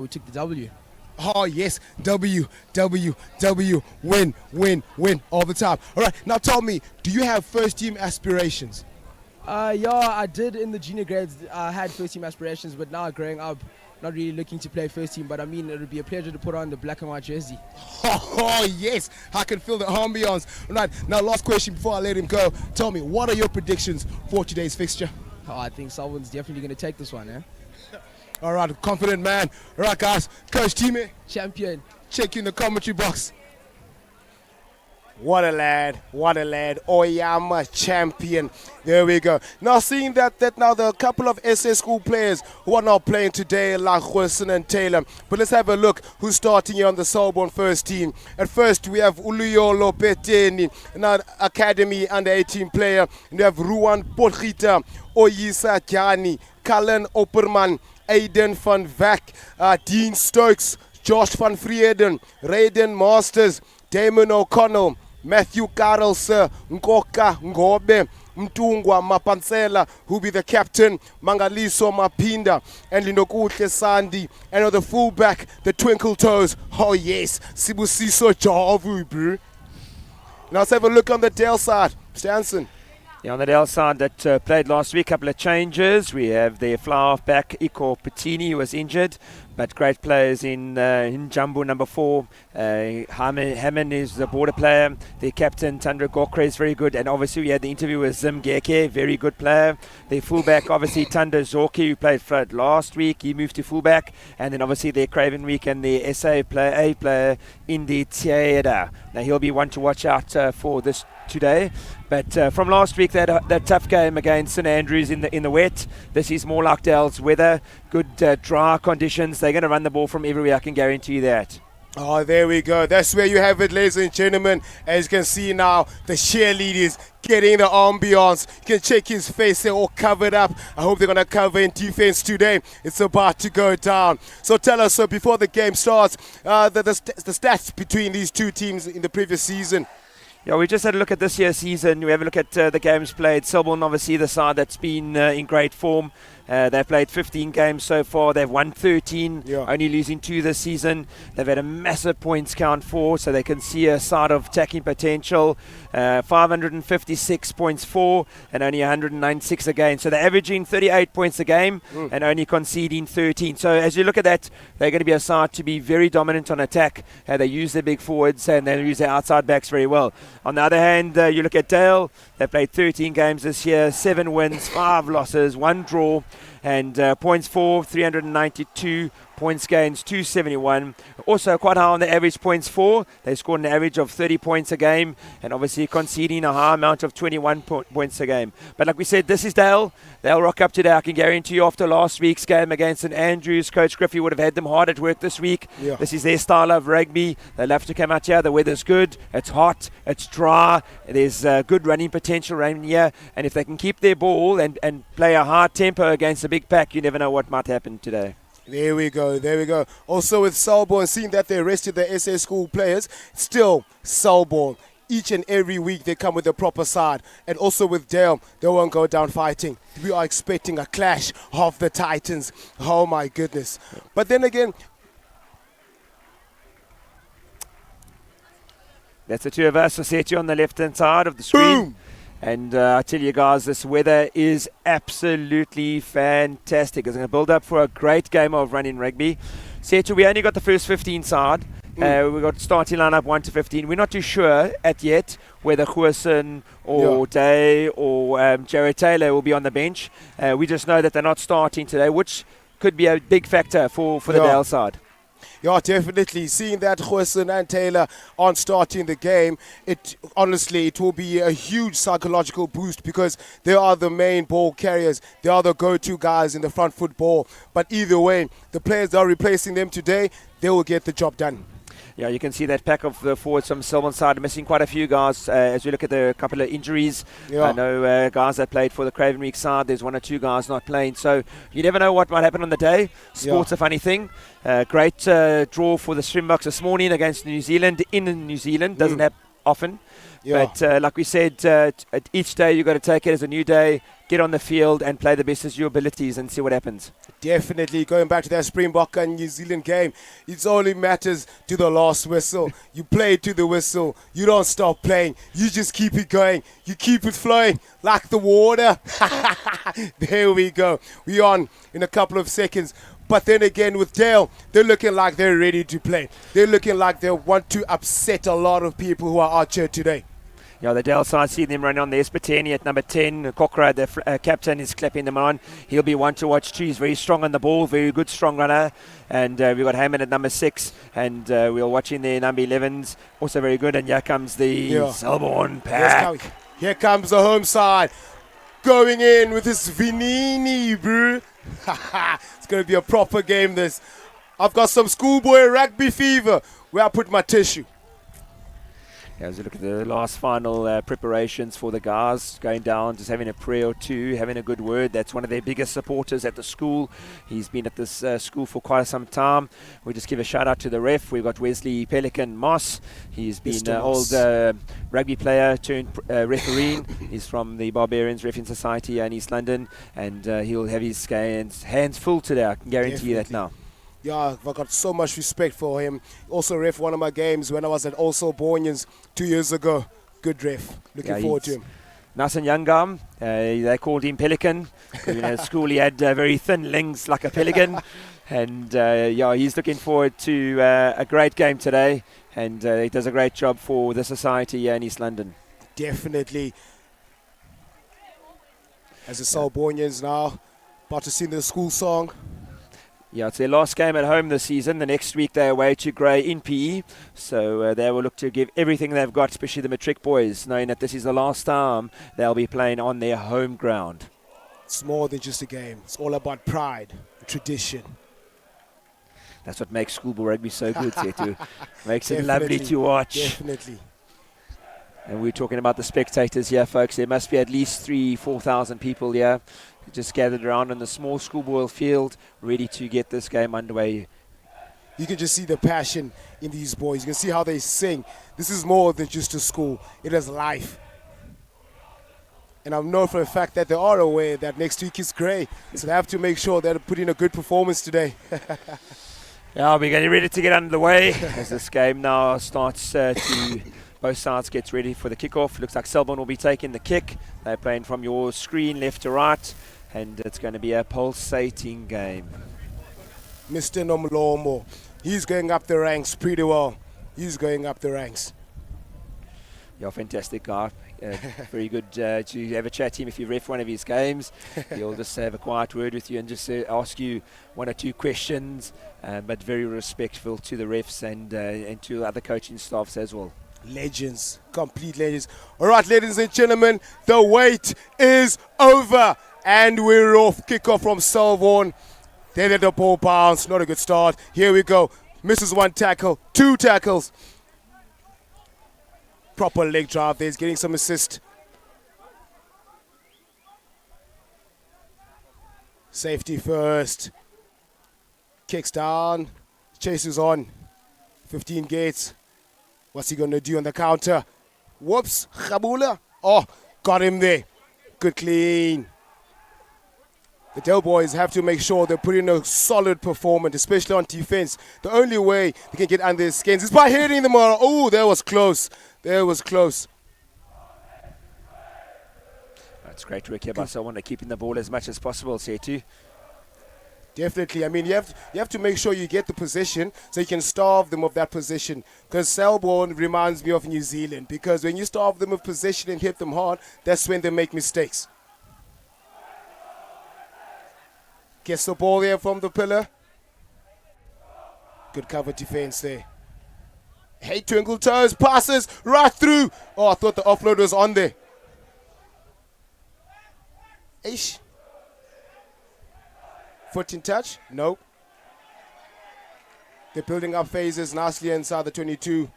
We took the W. Oh, yes. W, W, W. Win, win, win all the time. All right. Now tell me, do you have first team aspirations? Yeah, I did in the junior grades. I had first team aspirations, but now growing up, not really looking to play first team. But I mean, it would be a pleasure to put on the black and white jersey. Oh, yes. I can feel the ambiance. All right. Now, last question before I let him go. Tell me, what are your predictions for today's fixture? Oh, I think Selborne's definitely going to take this one, eh? All right. Confident man. All right, guys. Coach Time, Champion. check you in the commentary box. What a lad, what a lad. Oyama champion. There we go. Now seeing that now there are a couple of SA school players who are not playing today, like Wilson and Taylor. But let's have a look who's starting here on the Selborne first team. At first we have Uluyolo Peteni, an academy under 18 player. And we have Ruan Potgieter, Oyisa Gianni, Cullen Opperman, Aiden van Vack, Dean Stokes, Josh van Vrienden, Raiden Masters, Damon O'Connell, Matthew Karelse, Nkoka Ngobe, Mtungwa Mapansela, who be the captain, Mangaliso Mapinda, and Linokuhle Sandi, and on the fullback, the Twinkle Toes. Oh yes, Sibusiso Javu, bro. Now let's have a look on the Dale side. Stanson. Yeah, on the Dale side that played last week, a couple of changes. We have their flower back, Iko Patini, who was injured, but great players in Jumbo number 4. Hammond is the border player. Their captain, Tandra Gokre, is very good. And obviously, we had the interview with Zim Geke, very good player. Their fullback, obviously, Tanda Zorki, who played flood last week. He moved to fullback. And then, obviously, their Craven Week and the SA player, Indi Tieda. Now, he'll be one to watch out for this today. But from last week, that tough game against St Andrews in the wet. This is more like Dale's weather. Good dry conditions. They're going to run the ball from everywhere, I can guarantee you that. Oh, there we go. That's where you have it, ladies and gentlemen. As you can see now, the cheerleaders getting the ambiance. You can check his face. They're all covered up. I hope they're going to cover in defense today. It's about to go down. So tell us, before the game starts, the stats between these two teams in the previous season. Yeah, we just had a look at this year's season. We have a look at the games played. Selborne, obviously, the side that's been in great form. They've played 15 games so far. They've won 13, only losing 2 this season. They've had a massive points count for, so they can see a side of attacking potential. 556 points for, and only 196 again. So they're averaging 38 points a game and only conceding 13. So as you look at that, they're going to be a side to be very dominant on attack. They use their big forwards and they use their outside backs very well. On the other hand, you look at Dale. They've played 13 games this year, 7 wins, 5 losses, 1 draw. And points for 392, points gains 271. Also quite high on the average points for. They scored an average of 30 points a game and obviously conceding a high amount of 21 points a game. But like we said, this is Dale. They'll rock up today. I can guarantee you after last week's game against St Andrews, Coach Griffey would have had them hard at work this week. Yeah. This is their style of rugby. They'll have to come out here. The weather's good. It's hot. It's dry. There's good running potential around here. And if they can keep their ball and play a high tempo against a big pack, you never know what might happen today. There we go, there we go. Also with Selborne, seeing that they arrested the SA school players, still Selborne. Each and every week they come with a proper side. And also with Dale, they won't go down fighting. We are expecting a clash of the Titans. Oh my goodness. But then again, that's the two of us. I set you on the left-hand side of the screen. Boom. And I tell you guys, this weather is absolutely fantastic. It's going to build up for a great game of running rugby. Setu, we only got the first 15 side. We've got starting lineup 1 to 15. We're not too sure yet whether Huison or Day or Jared Taylor will be on the bench. We just know that they're not starting today, which could be a big factor for the Dale side. Yeah, definitely. Seeing that Huison and Taylor aren't starting the game, it will be a huge psychological boost because they are the main ball carriers. They are the go-to guys in the front football. But either way, the players that are replacing them today, they will get the job done. Yeah, you can see that pack of the forwards from Selborne side missing quite a few guys as we look at the couple of injuries. Yeah. I know guys that played for the Craven Week side, there's 1 or 2 guys not playing. So you never know what might happen on the day. Sport's a funny thing. Great draw for the Springboks this morning against New Zealand in New Zealand. Doesn't happen often. Yeah. But like we said, each day you've got to take it as a new day, get on the field and play the best of your abilities and see what happens. Definitely. Going back to that Springbok and New Zealand game, it only matters to the last whistle. You play to the whistle. You don't stop playing. You just keep it going. You keep it flowing like the water. There we go. We're on in a couple of seconds. But then again, with Dale, they're looking like they're ready to play. They're looking like they want to upset a lot of people who are out here today. Yeah, the Dale side, see them run on there. Spatani at number 10. Kokra, the captain, is clapping them on. He'll be one to watch too. He's very strong on the ball, very good, strong runner. And we've got Hammond at number 6. And we're watching their number 11s, also very good. And here comes the Selborne pack. Here comes the home side. Going in with this Vinini, bro. It's going to be a proper game, this. I've got some schoolboy rugby fever where I put my tissue. Yeah, as we look at the last final preparations for the guys, going down, just having a prayer or two, having a good word. That's one of their biggest supporters at the school. He's been at this school for quite some time. We just give a shout out to the ref. We've got Wesley Pelican Moss. He's been an old rugby player turned referee. He's from the Barbarians Refereeing Society in East London, and he'll have his hands full today. I can guarantee you that now. Yeah, I've got so much respect for him. Also ref one of my games when I was at Selborne 2 years ago. Good ref. Looking forward to him. Nice and young guy. They called him Pelican. At school he had very thin legs like a pelican. And he's looking forward to a great game today. And he does a great job for the society here in East London. Definitely. As the Selbornians now about to sing the school song. Yeah, it's their last game at home this season. The next week they're away to Grey in PE. So they will look to give everything they've got, especially the matric boys, knowing that this is the last time they'll be playing on their home ground. It's more than just a game. It's all about pride, tradition. That's what makes schoolboy rugby so good, Setu. Makes it lovely to watch. Definitely. And we're talking about the spectators here, folks. There must be at least 3,000-4,000 people here just gathered around on the small schoolboy field, ready to get this game underway. You can just see the passion in these boys. You can see how they sing. This is more than just a school. It is life. And I know for a fact that they are aware that next week is Grey. So they have to make sure that they put in a good performance today. Yeah, we're getting ready to get underway as this game now starts to... Both sides gets ready for the kickoff. Looks like Selborne will be taking the kick. They're playing from your screen left to right. And it's going to be a pulsating game. Mr. Nomlomo, he's going up the ranks pretty well. He's going up the ranks. You're a fantastic guy. Very good to have a chat to him if you ref one of his games. He'll just have a quiet word with you and just ask you one or two questions, but very respectful to the refs and to other coaching staffs as well. Legends, complete legends. All right, ladies and gentlemen, the wait is over. And we're off. Kickoff from Selborne. They let the ball bounce. Not a good start. Here we go. Misses one tackle. 2 tackles. Proper leg drive there. He's getting some assist. Safety first. Kicks down. Chases on. 15 gates. What's he going to do on the counter? Whoops. Khabula. Oh, got him there. Good clean. The Dale boys have to make sure they put in a solid performance, especially on defense. The only way they can get under their skins is by hitting them all. Oh, that was close. That was close. That's great work here by someone to keeping the ball as much as possible, Setu. Definitely. I mean, you have to make sure you get the position so you can starve them of that position. Because Selborne reminds me of New Zealand. Because when you starve them of position and hit them hard, that's when they make mistakes. Gets the ball there from the pillar. Good cover defense there. Hey, twinkle toes, passes right through. Oh, I thought the offload was on there. Ish. Foot in touch? Nope. They're building up phases nicely inside the 22.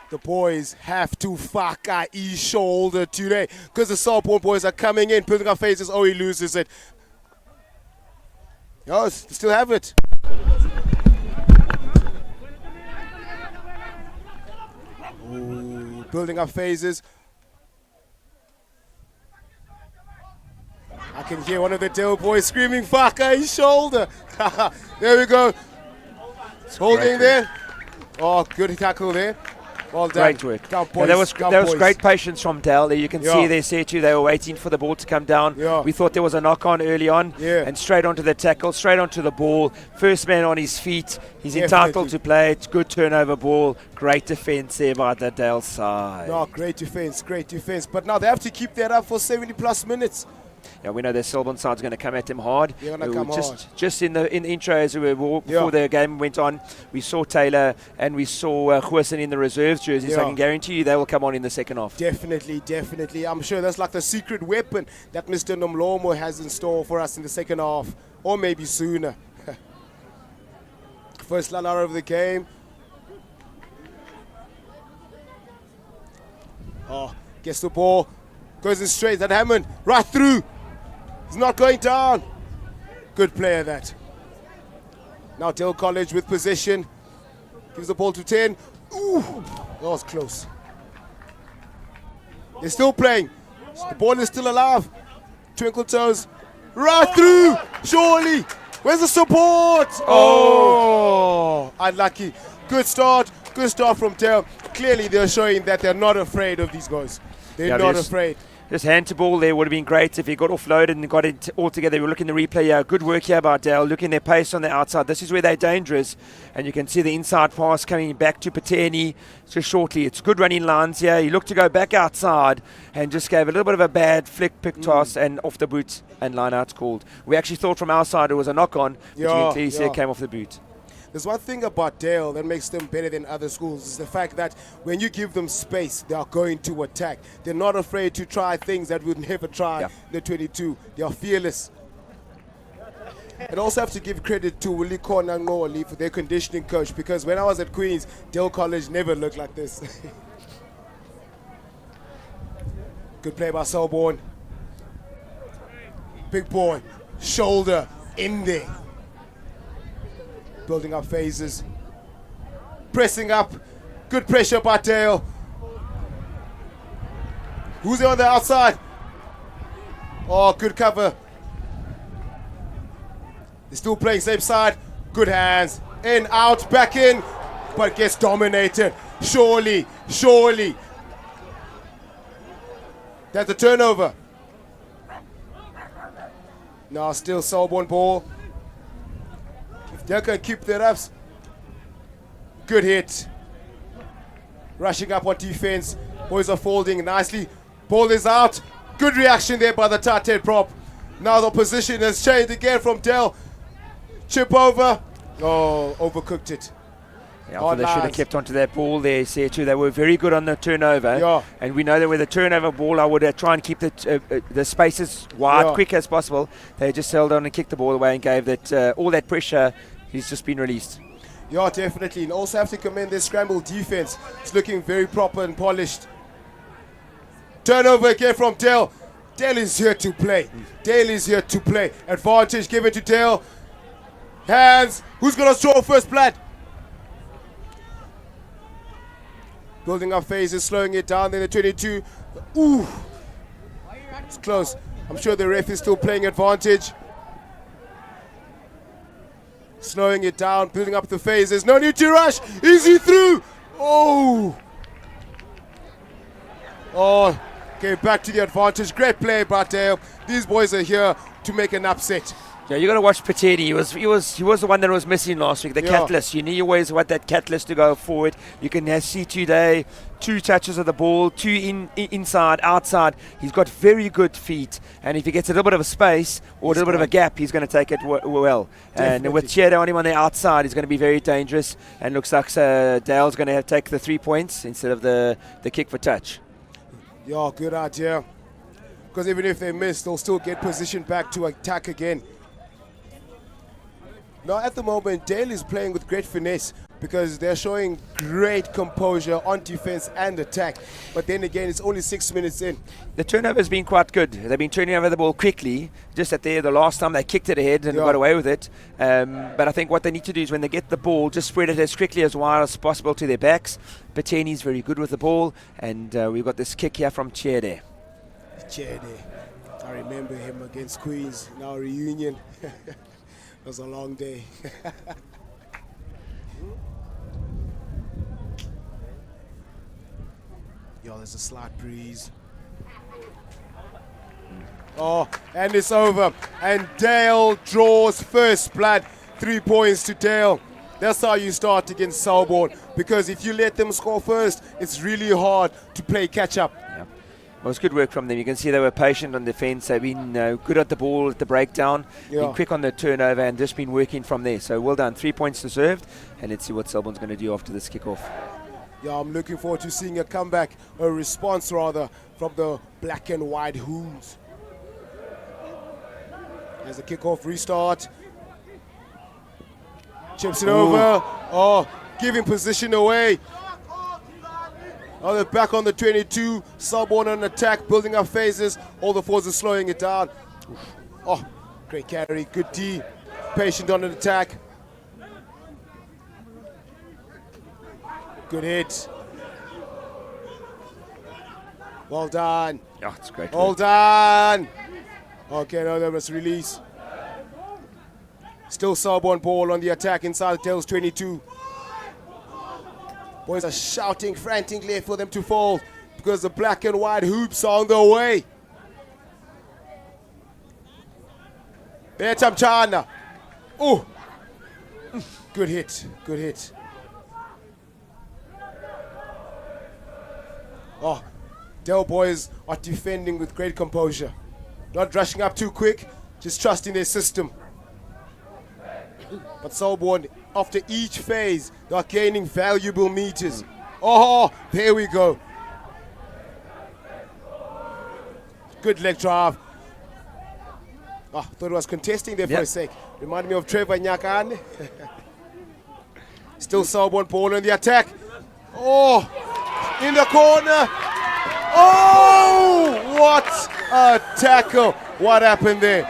The boys have to fuck his shoulder today because the Selborne boys are coming in, building up phases. Oh, he loses it. Yes, still have it. Ooh, building up phases. I can hear one of the Dale boys screaming, "Faka, his shoulder." There we go. Holding there. Oh, good tackle there. Well done. Great work. Down, Yeah, boys. there was great patience from Dale. There you can Yeah. see there, Setu, they were waiting for the ball to come down. Yeah. We thought there was a knock-on early on, and straight onto the tackle, straight onto the ball. First man on his feet. He's entitled to play. It's good turnover ball. Great defence there by the Dale side. No, great defence, great defence. But now they have to keep that up for 70+ minutes. Yeah, we know the Selborne side's going to come at them hard. They're going to come hard. Just in the intro as we were before the game went on, we saw Taylor and we saw Goosen in the reserves jersey. So I can guarantee you they will come on in the second half. Definitely, definitely. I'm sure that's like the secret weapon that Mr. Nomlomo has in store for us in the second half, or maybe sooner. First line out of the game. Oh, gets the ball, goes in straight. That Hammond right through. He's not going down. Good player that. Now Dale College with possession. Gives the ball to 10. Ooh, that was close. They're still playing. The ball is still alive. Twinkle toes. Right through. Surely. Where's the support? Oh, unlucky. Good start. Good start from Dale. Clearly they're showing that they're not afraid of these guys. They're not afraid. Just hand to ball there would have been great if he got offloaded and got it all together. We're looking at the replay here. Good work here by Dale. Looking their pace on the outside. This is where they're dangerous. And you can see the inside pass coming back to Paterni just shortly. It's good running lines here. He looked to go back outside and just gave a little bit of a bad flick pick toss and off the boot and line out's called. We actually thought from our side it was a knock-on, but you can clearly see it came off the boot. There's one thing about Dale that makes them better than other schools is the fact that when you give them space, they are going to attack. They're not afraid to try things that would never try in the 22. They are fearless. And also have to give credit to Willie Konangoli for their conditioning coach, because when I was at Queen's, Dale College never looked like this. Good play by Selborne. Big boy, shoulder in there. Building up phases. Pressing up. Good pressure by Dale. Who's there on the outside? Oh, good cover. They're still playing same side. Good hands. In, out, back in. But gets dominated. Surely, surely. That's a turnover. Now still Selborne ball. They can keep their ups. Good hit. Rushing up on defense. Boys are folding nicely. Ball is out. Good reaction there by the tight head prop. Now the position has changed again from Dell. Chip over. Oh, overcooked it. Yeah, they should have kept onto that ball there, Setu. They were very good on the turnover. Yeah. And we know that with a turnover ball, I would try and keep the spaces wide, quick as possible. They just held on and kicked the ball away and gave that all that pressure. He's just been released. Yeah, definitely. And also have to commend their scramble defense. It's looking very proper and polished. Turnover again from Dale. Dale is here to play. Dale is here to play. Advantage given to Dale. Hands. Who's going to throw first blood? Building up phases, slowing it down. Then the 22. Ooh. It's close. I'm sure the ref is still playing advantage. Slowing it down, building up the phases. No need to rush. Easy through. Oh. Oh. Okay, back to the advantage. Great play by Dale. These boys are here to make an upset. Yeah, you got to watch Paterni. He was the one that was missing last week. The catalyst. You need always want that catalyst to go forward. You can see today 2 touches of the ball, 2 inside, outside. He's got very good feet, and if he gets a little bit of a space or a little bit of a gap, he's going to take it well. Definitely. And with Chiedo on him on the outside, he's going to be very dangerous. And looks like Dale's going to take the 3 points instead of the kick for touch. Yeah, good idea. Because even if they miss, they'll still get position back to attack again. Now, at the moment, Dale is playing with great finesse because they're showing great composure on defense and attack. But then again, it's only 6 minutes in. The turnover's been quite good. They've been turning over the ball quickly. Just at the last time they kicked it ahead and got away with it. But I think what they need to do is when they get the ball, just spread it as quickly as wide as possible to their backs. Pateni's very good with the ball, and we've got this kick here from Chede. Chede, I remember him against Queens in our reunion. It was a long day. Yo, there's a slight breeze. Oh, and it's over. And Dale draws first blood. 3 points to Dale. That's how you start against Selborne, because if you let them score first, it's really hard to play catch up. Yeah. Well, it was good work from them. You can see they were patient on defence. They've been good at the ball, at the breakdown, been quick on the turnover, and just been working from there. So well done. 3 points deserved. And let's see what Selborne's going to do after this kickoff. Yeah, I'm looking forward to seeing a comeback, a response rather, from the black and white Hoons. There's a kickoff restart. Chips it over. Oh, giving position away. Oh, they're back on the 22. Selborne on attack, building up phases. All the forwards are slowing it down. Oh, great carry. Good D. Patient on an attack. Good hit. Well done. Oh, it's great. Well done. Okay, now they must release. Still Selborne ball on the attack inside Dale's 22. Boys are shouting frantically for them to fall because the black and white hoops are on the way. Betam Chana. Oh, good hit, good hit. Oh, Dale boys are defending with great composure. Not rushing up too quick, just trusting their system. But Selborne, after each phase, they are gaining valuable meters. Oh, there we go. Good leg drive. Oh, thought it was contesting there for a sec. Reminded me of Trevor Nyakan. Still Selborne ball on the attack. Oh, in the corner. Oh, what a tackle. What happened there?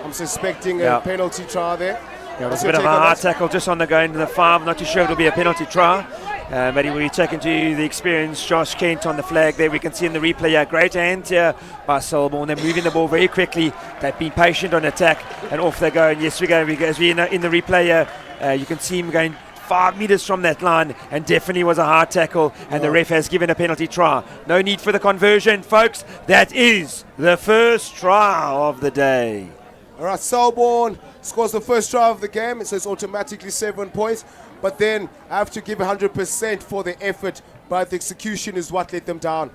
I'm suspecting a penalty try there. Yeah, it was a bit of a hard tackle just on the go into the 5. Not too sure it'll be a penalty try. But he will be taken to the experienced Josh Kent on the flag there. We can see in the replay here, great hands here by Selborne. They're moving the ball very quickly. They've been patient on attack, and off they go. And yes, we go. As we in the replay here, you can see him going 5 meters from that line, and definitely was a hard tackle, and the ref has given a penalty try. No need for the conversion, folks. That is the first try of the day. All right, Selborne scores the first try of the game. It says automatically 7 points. But then I have to give 100% for the effort, but the execution is what let them down.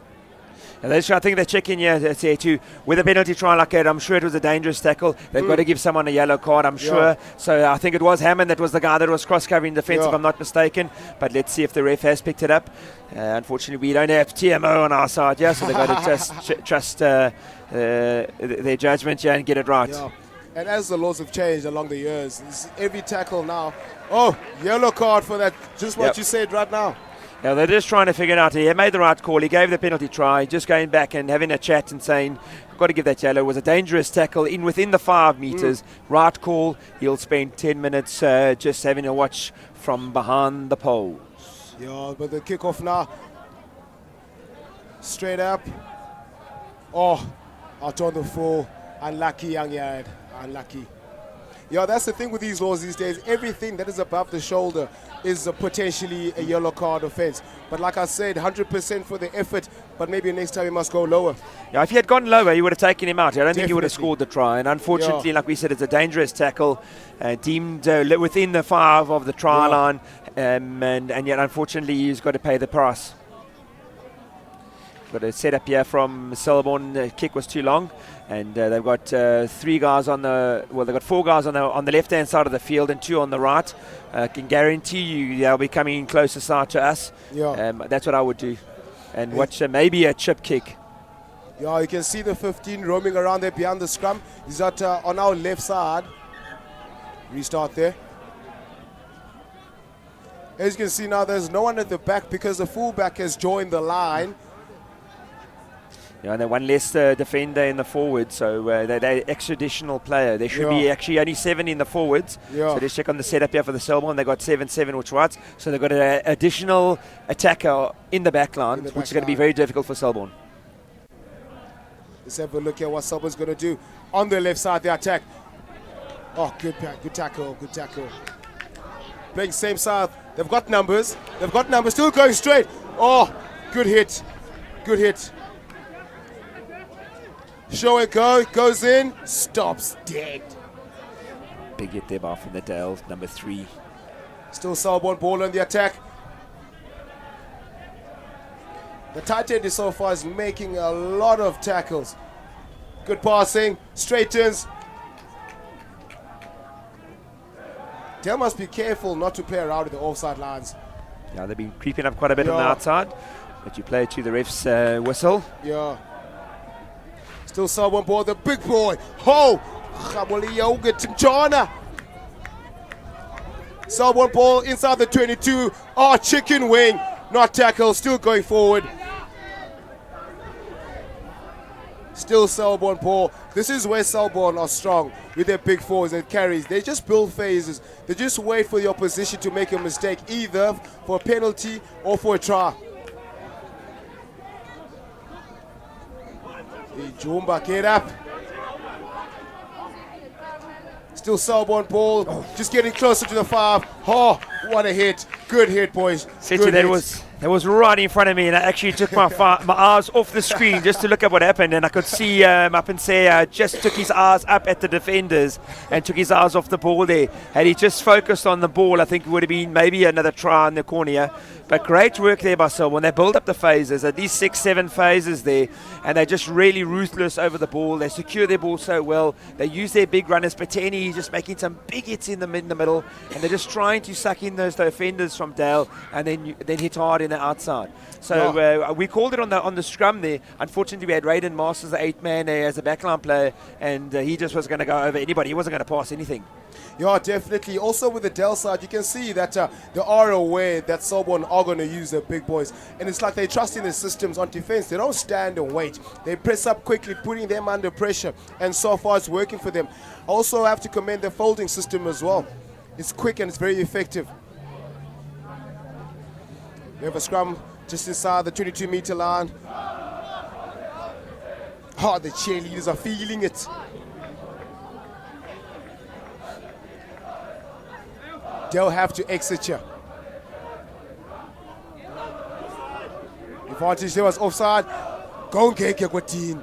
And I think they're checking here too. With a penalty try like that, I'm sure it was a dangerous tackle. They've got to give someone a yellow card, I'm sure. So I think it was Hammond that was the guy that was cross-covering defence, if I'm not mistaken. But let's see if the ref has picked it up. Unfortunately, we don't have TMO on our side, so they've got to trust their judgment here and get it right. Yeah. And as the laws have changed along the years, every tackle now, yellow card for that, just what you said right now. Yeah, they're just trying to figure it out. He made the right call. He gave the penalty try. Just going back and having a chat and saying, I've got to give that yellow. It was a dangerous tackle within the 5 meters. Right call. He'll spend 10 minutes just having a watch from behind the poles. Yeah, but the kickoff now. Straight up. Oh, out on the full. Unlucky, young yard. Unlucky. Yeah, that's the thing with these laws these days. Everything that is above the shoulder is potentially a yellow card offense. But like I said, 100% for the effort, but maybe next time he must go lower. Yeah, if he had gone lower, he would have taken him out. I don't think he would have scored the try. And unfortunately, like we said, it's a dangerous tackle, deemed within the 5 of the try line. And yet, unfortunately, he's got to pay the price. Got a setup here from Selborne. The kick was too long, and they've got 3 guys on the. Well, they've got 4 guys on the left-hand side of the field and 2 on the right. Can guarantee you they'll be coming closer side to us. Yeah. That's what I would do, and watch maybe a chip kick. Yeah, you can see the 15 roaming around there behind the scrum. He's on our left side. Restart there. As you can see now, there's no one at the back because the fullback has joined the line. Yeah, and they're one less defender in the forward, so they're extra additional player. There should be actually only 7 in the forwards. So let's check on the setup here for the Selborne. They got 7, which right. So they've got an additional attacker in the back line, which is going to be very difficult for Selborne. Let's have a look at what Selborne's going to do on the left side. The attack. Oh, good tackle, good tackle. Playing same side. They've got numbers. Still going straight. Oh, good hit. Good hit. Show and go, goes in, stops dead. Big hit there by from the Dale, number 3. Still Selborne ball on the attack. The tight end so far is making a lot of tackles. Good passing, straightens. Dale must be careful not to play around with the offside lines. Yeah, they've been creeping up quite a bit on the outside, but you play to the ref's whistle. Yeah. Still Selborne ball, the big boy. Ho! Selborne ball inside the 22. Oh, chicken wing. Not tackle, still going forward. Still Selborne ball. This is where Selborne are strong with their big fours and carries. They just build phases. They just wait for the opposition to make a mistake, either for a penalty or for a try. Jumba, get up. Still Selborne ball, just getting closer to the 5. Oh, what a hit. Good hit, boys. Good hit. That was right in front of me, and I actually took my eyes off the screen just to look at what happened, and I could see Mapensea just took his eyes up at the defenders and took his eyes off the ball there. Had he just focused on the ball, I think it would have been maybe another try in the corner here. But great work there by Selborne. They build up the phases, at least 6-7 phases there, and they're just really ruthless over the ball. They secure their ball so well. They use their big runners. Pateni just making some big hits in the middle, and they're just trying to suck in those defenders from Dale, and then hit hard in the outside. So we called it on the scrum there. Unfortunately, we had Raiden Masters, the 8-man as a backline player, and he just was going to go over anybody. He wasn't going to pass anything. Yeah, definitely. Also with the Dell side, you can see that they are aware that Selborne are going to use their big boys. And it's like they trust in the systems on defense. They don't stand and wait. They press up quickly, putting them under pressure. And so far, it's working for them. Also have to commend their folding system as well. It's quick and it's very effective. We have a scrum just inside the 22-meter line. Oh, the cheerleaders are feeling it. They'll have to exit here. Advantage there was offside. Go and get Gwatin.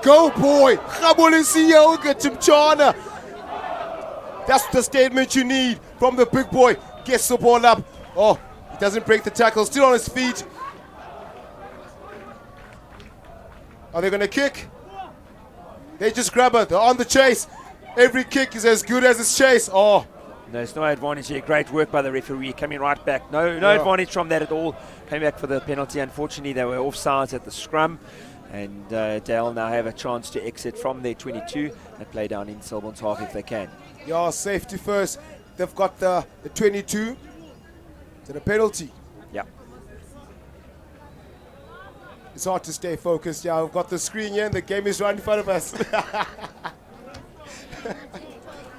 Go, boy. That's the statement you need from the big boy. Gets the ball up. Oh, he doesn't break the tackle. Still on his feet. Are they going to kick? They just grab it. They're on the chase. Every kick is as good as its chase. Oh. There's no advantage here. Great work by the referee, coming right back. No advantage from that at all. Came back for the penalty. Unfortunately, they were offsides at the scrum. And Dale now have a chance to exit from their 22 and play down in Selborne's half if they can. Yeah, safety first. They've got the 22 to the penalty. Yeah. It's hard to stay focused. Yeah, we've got the screen here and the game is right in front of us.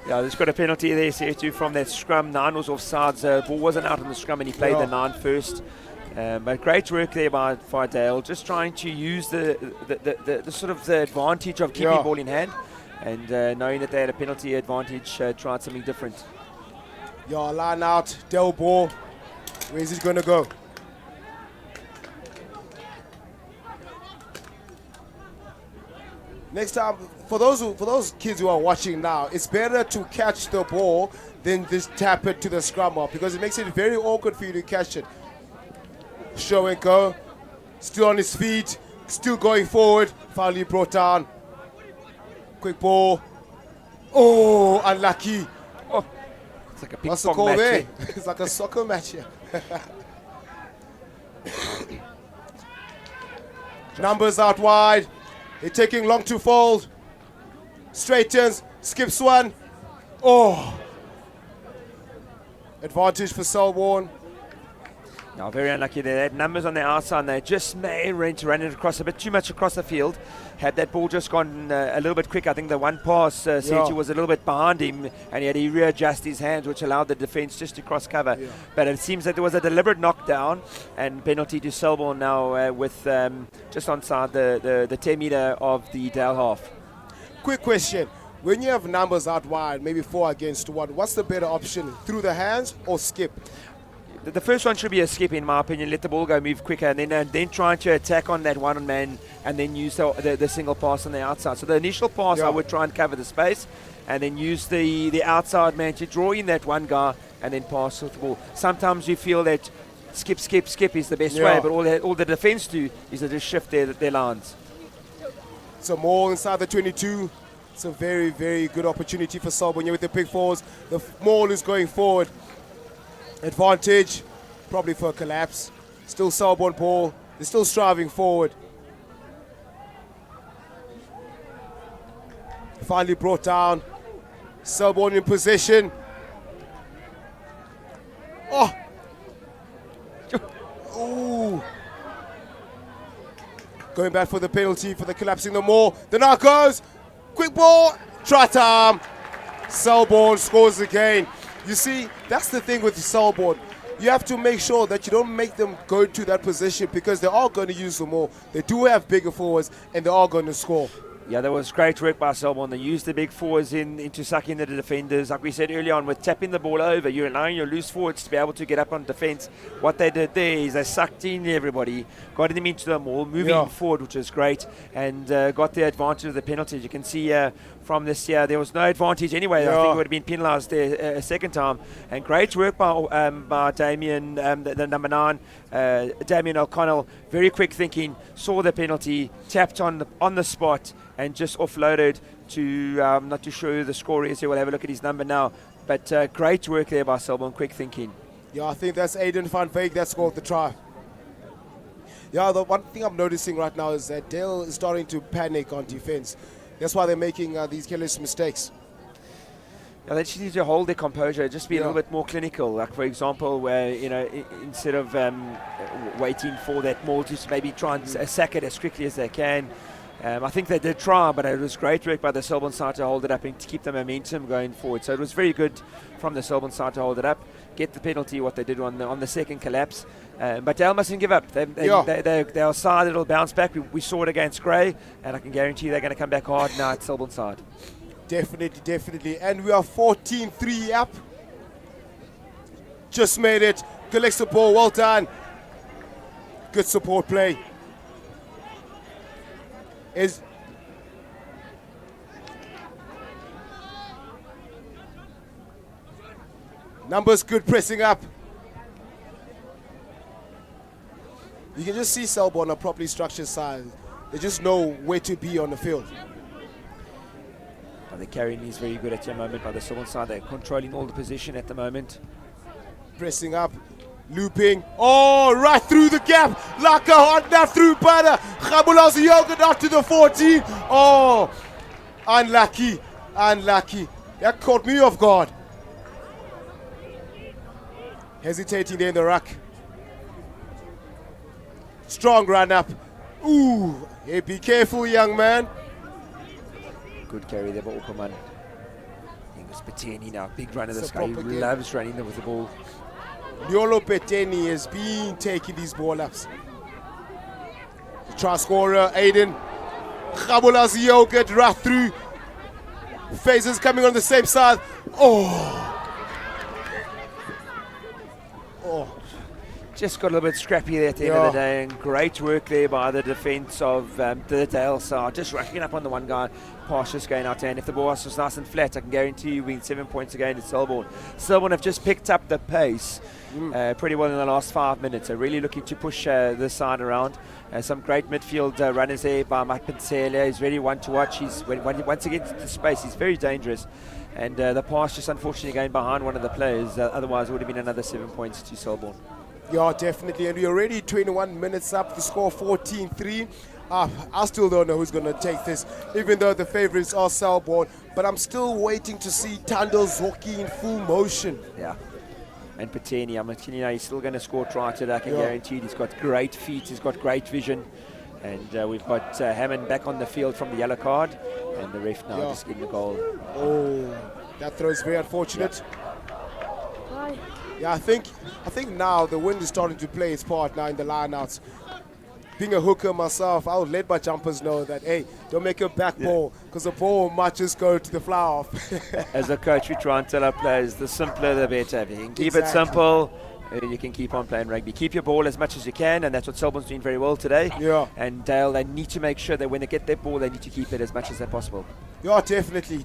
Yeah, there's got a penalty there, CA2 from that scrum. 9 was offsides. Ball wasn't out on the scrum and he played the 9 first. But great work there by Dale, just trying to use the sort of the advantage of keeping ball in hand, and knowing that they had a penalty advantage, tried something different. Yeah, line out, Dale ball. Where's it going to go? Next time, for those kids who are watching now, it's better to catch the ball than just tap it to the scrum off, because it makes it very awkward for you to catch it. Show and go, still on his feet, still going forward, finally brought down. Quick ball. Oh, unlucky. Oh, it's like a what's the call there? It's like a soccer match here. Numbers out wide. They're taking long to fold. Straightens, skips one. Oh. Advantage for Selborne. Now, very unlucky. They had numbers on the outside, and they just may run it across a bit too much across the field. Had that ball just gone a little bit quicker, I think the one pass, Sergi was a little bit behind him, and he had to readjust his hands, which allowed the defence just to cross cover. Yeah. But it seems that there was a deliberate knockdown and penalty to Selborne now with just onside the 10 metre of the Dale half. Quick question. When you have numbers out wide, maybe 4 against 1, what's the better option? Through the hands or skip? The first one should be a skip, in my opinion. Let the ball go, move quicker, and then trying to attack on that one man, and then use the single pass on the outside. So the initial pass, I would try and cover the space, and then use the outside man to draw in that one guy, and then pass with the ball. Sometimes you feel that skip is the best way, but all the defence do is to just shift their lines. So more inside the 22. It's a very, very good opportunity for Selborne with the pick fours. The maul is going forward. Advantage, probably for a collapse. Still Selborne ball. They're still striving forward. Finally brought down. Selborne in possession. Oh! Ooh! Going back for the penalty for the collapsing the maul. The Narcos! Quick ball! Try time! Selborne scores again. You see, that's the thing with Selborne. You have to make sure that you don't make them go to that position because they are going to use them more. They do have bigger forwards and they are going to score. Yeah, that was great work by Selborne. They used the big forwards into sucking the defenders. Like we said earlier on, with tapping the ball over, you're allowing your loose forwards to be able to get up on defence. What they did there is they sucked in everybody, got them into the maul, moving forward, which was great, and got the advantage of the penalties. You can see from this year, there was no advantage anyway. I think it would have been penalised there a second time. And great work by Damien, the number 9, Damien O'Connell. Very quick thinking, saw the penalty, tapped on the spot, and just offloaded to, not too sure who the score is here, we'll have a look at his number now. But great work there by Selborne, quick thinking. Yeah, I think that's Aiden van Veek that scored the try. Yeah, the one thing I'm noticing right now is that Dale is starting to panic on defense. That's why they're making these careless mistakes. Yeah, they just need to hold their composure, just be a little bit more clinical. Like, for example, where, instead of waiting for that maul, just maybe try and sack it as quickly as they can. I think they did try, but it was great work by the Selborne side to hold it up and to keep the momentum going forward. So it was very good from the Selborne side to hold it up, get the penalty, what they did on the second collapse. But Dale mustn't give up. They are side that'll bounce back. We saw it against Grey, and I can guarantee they're going to come back hard now at Selborne side. Definitely. And we are 14-3 up. Just made it. Collects the ball. Well done. Good support play. Numbers good, pressing up. You can just see Selborne on a properly structured side. They just know where to be on the field. The carrying is very good at the moment by the Selborne side. They're controlling all the position at the moment. Pressing up, looping. Oh, right through the gap. Like a hot nut through butter. Khabulazi yogurt out to the 14. Oh, unlucky. That caught me off guard. Hesitating there in the ruck. Strong run up. Ooh, hey, be careful, young man. Good carry there by Opperman. I think it's Peteni now. Big runner, this guy. He loves running there with the ball. Nyolo Peteni has been taking these ball ups. The try scorer, Aiden. Khabulazi yogurt right through. Phases coming on the same side. Oh. Just got a little bit scrappy there at the end of the day, and great work there by the defence of the Dale side. Just rushing up on the one guy, pass just going out there, and if the ball was nice and flat, I can guarantee you we win 7 points again at Selborne. Selborne have just picked up the pace pretty well in the last 5 minutes. They're really looking to push this side around. Some great midfield runners there by Mike Pinsela. He's really one to watch. Once again into space, he's very dangerous. And the pass just unfortunately going behind one of the players. Otherwise, it would have been another 7 points to Selborne. Yeah, definitely. And we're already 21 minutes up. The score 14-3. I still don't know who's going to take this, even though the favourites are Selborne. But I'm still waiting to see Tando Zoki in full motion. Yeah. and Pateni. I'm telling you, he's still going to score try today, I can guarantee it. He's got great feet, he's got great vision. And we've got Hammond back on the field from the yellow card, and the ref now just getting the goal. Oh, that throw is very unfortunate. Yeah, I think now the wind is starting to play its part now in the line-outs. Being a hooker myself, I would let my jumpers know that, hey, don't make a back ball, because the ball might just go to the flower off. As a coach, we try and tell our players, the simpler the better. If you can keep it simple, you can keep on playing rugby. Keep your ball as much as you can, and that's what Selborne's doing very well today. Yeah. And Dale, they need to make sure that when they get their ball, they need to keep it as much as they possible. Yeah, definitely.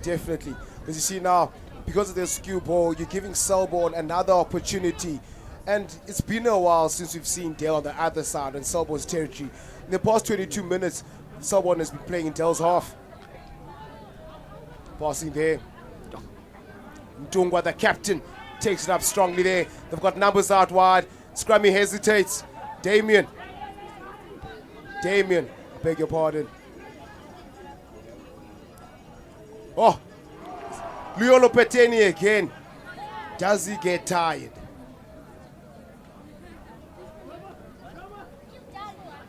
As you see now, because of their skew ball, you're giving Selborne another opportunity. And it's been a while since we've seen Dale on the other side in Selborne's territory. In the past 22 minutes, Selborne has been playing in Dale's half. Passing there. Mtungwa, the captain, takes it up strongly there. They've got numbers out wide. Scrummy hesitates. Damien, beg your pardon. Oh, Luolo Peteni again. Does he get tired?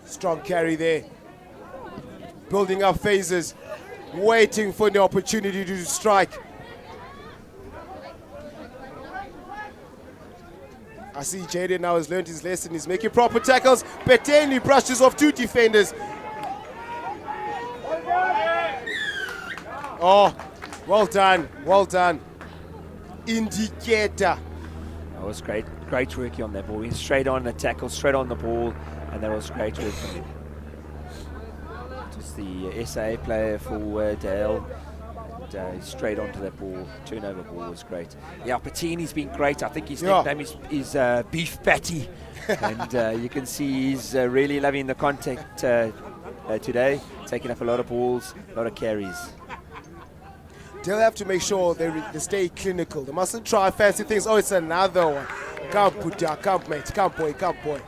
Strong carry there. Building up phases. Waiting for the opportunity to strike. I see Jaden now has learned his lesson. He's making proper tackles. Peteni brushes off two defenders. Oh, well done. Indicator. That was great work on that ball. He's straight on the tackle, straight on the ball, and that was great work from him. Just the SA player for Dale. And, straight onto that ball, turnover ball was great. Yeah, Patini's been great. I think his nickname is Beef Patty. And you can see he's really loving the contact today, taking up a lot of balls, a lot of carries. They'll have to make sure they stay clinical. They mustn't try fancy things. Oh, it's another one. Come, Putia, come, mate. Come, boy.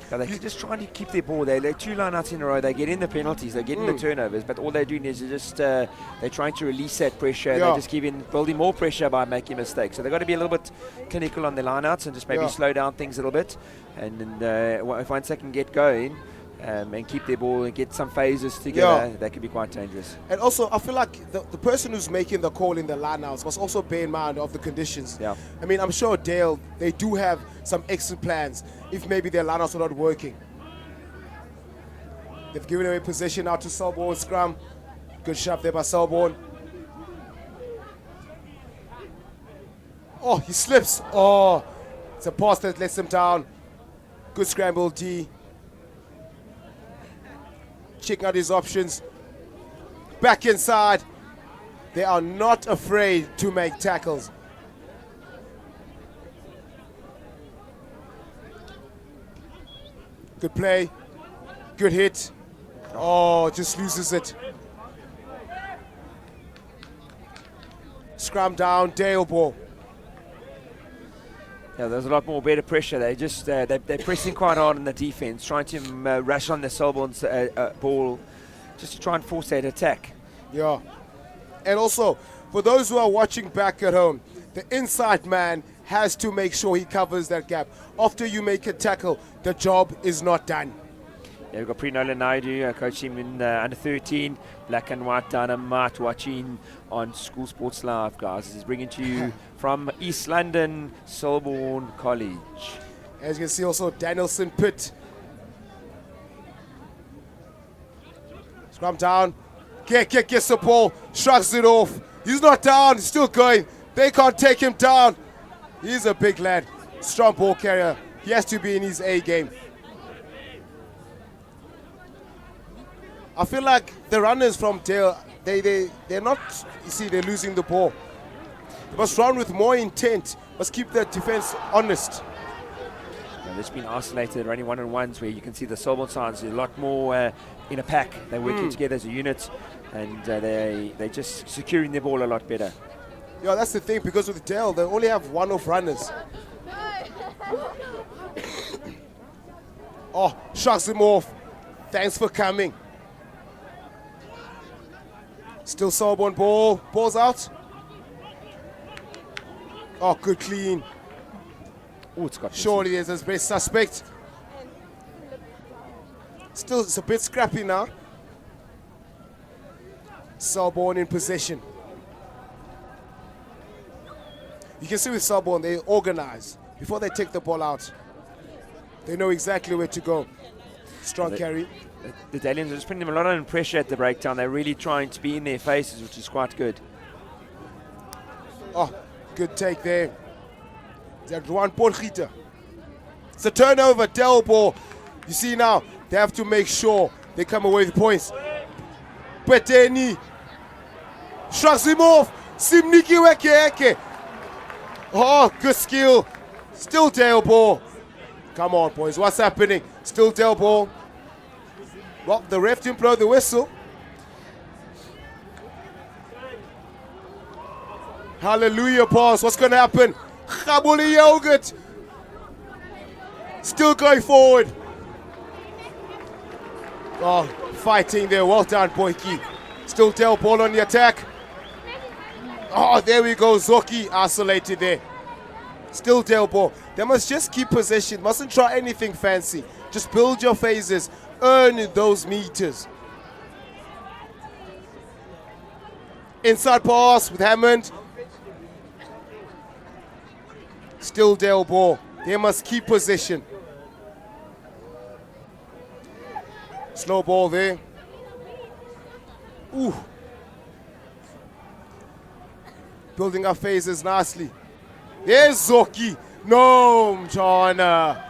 So they're just trying to keep their ball. They're two lineouts in a row. They get in the penalties. They get in the turnovers. But all they're doing is just they're trying to release that pressure. They're just building more pressure by making mistakes. So they've got to be a little bit clinical on their lineouts and just maybe slow down things a little bit. And once they can get going and keep their ball and get some phases together, they can be quite dangerous. And also, I feel like the person who's making the call in the lineouts must also bear in mind of the conditions. Yeah. I mean, I'm sure Dale, they do have some exit plans if maybe their lineouts are not working. They've given away possession out to Selborne scrum. Good shove there by Selborne. Oh, he slips. Oh, it's a pass that lets him down. Good scramble, D. Checking out his options. Back inside. They are not afraid to make tackles. Good play. Good hit. Oh, just loses it. Scrum down, Dale ball. Yeah, there's a lot more better pressure. They're pressing quite hard on the defense, trying to rush on the Selborne's ball, just to try and force that attack. Yeah. And also, for those who are watching back at home, the inside man has to make sure he covers that gap. After you make a tackle, the job is not done. Yeah, we've got Prinola Naidu, coaching in under 13, black and white dynamite, watching on School Sports Live, guys. He's bringing to you from East London, Selborne College. As you can see also, Danielson Pitt. Scrum down. Gets the ball, shrugs it off. He's not down, he's still going. They can't take him down. He's a big lad, strong ball carrier. He has to be in his A game. I feel like the runners from Dale, they're not, you see, they're losing the ball. They must run with more intent, must keep their defense honest. They've just been isolated, running one-on-ones where you can see the Selborne sides a lot more in a pack. They're working together as a unit, and they're just securing their ball a lot better. Yeah, that's the thing, because with Dale, they only have one-off runners. Oh, shucks him off. Thanks for coming. Still Selborne ball. Ball's out. Oh, good clean. Oh, it's got Surely there's a very suspect. Still, it's a bit scrappy now. Selborne in possession. You can see with Selborne, they organize. Before they take the ball out, they know exactly where to go. Strong carry. The Dalians are just putting them a lot of pressure at the breakdown. They're really trying to be in their faces, which is quite good. Oh, good take there. It's a turnover, Delbo. You see now, they have to make sure they come away with points. Peteni shrugs him off. Simniki weke. Oh, good skill. Still Delbo. Come on, boys. What's happening? Still Delbo. Well, the ref didn't blow the whistle. Hallelujah, boss. What's going to happen? Khabuli Yogurt. Still going forward. Oh, fighting there. Well done, Boyki. Still Del ball on the attack. Oh, there we go. Zoki isolated there. Still Del ball. They must just keep possession. Mustn't try anything fancy. Just build your phases. Earn those meters. Inside pass with Hammond. Still Del ball. They must keep possession. Slow ball there. Ooh. Building up phases nicely. There's Zoki. No, Mchana.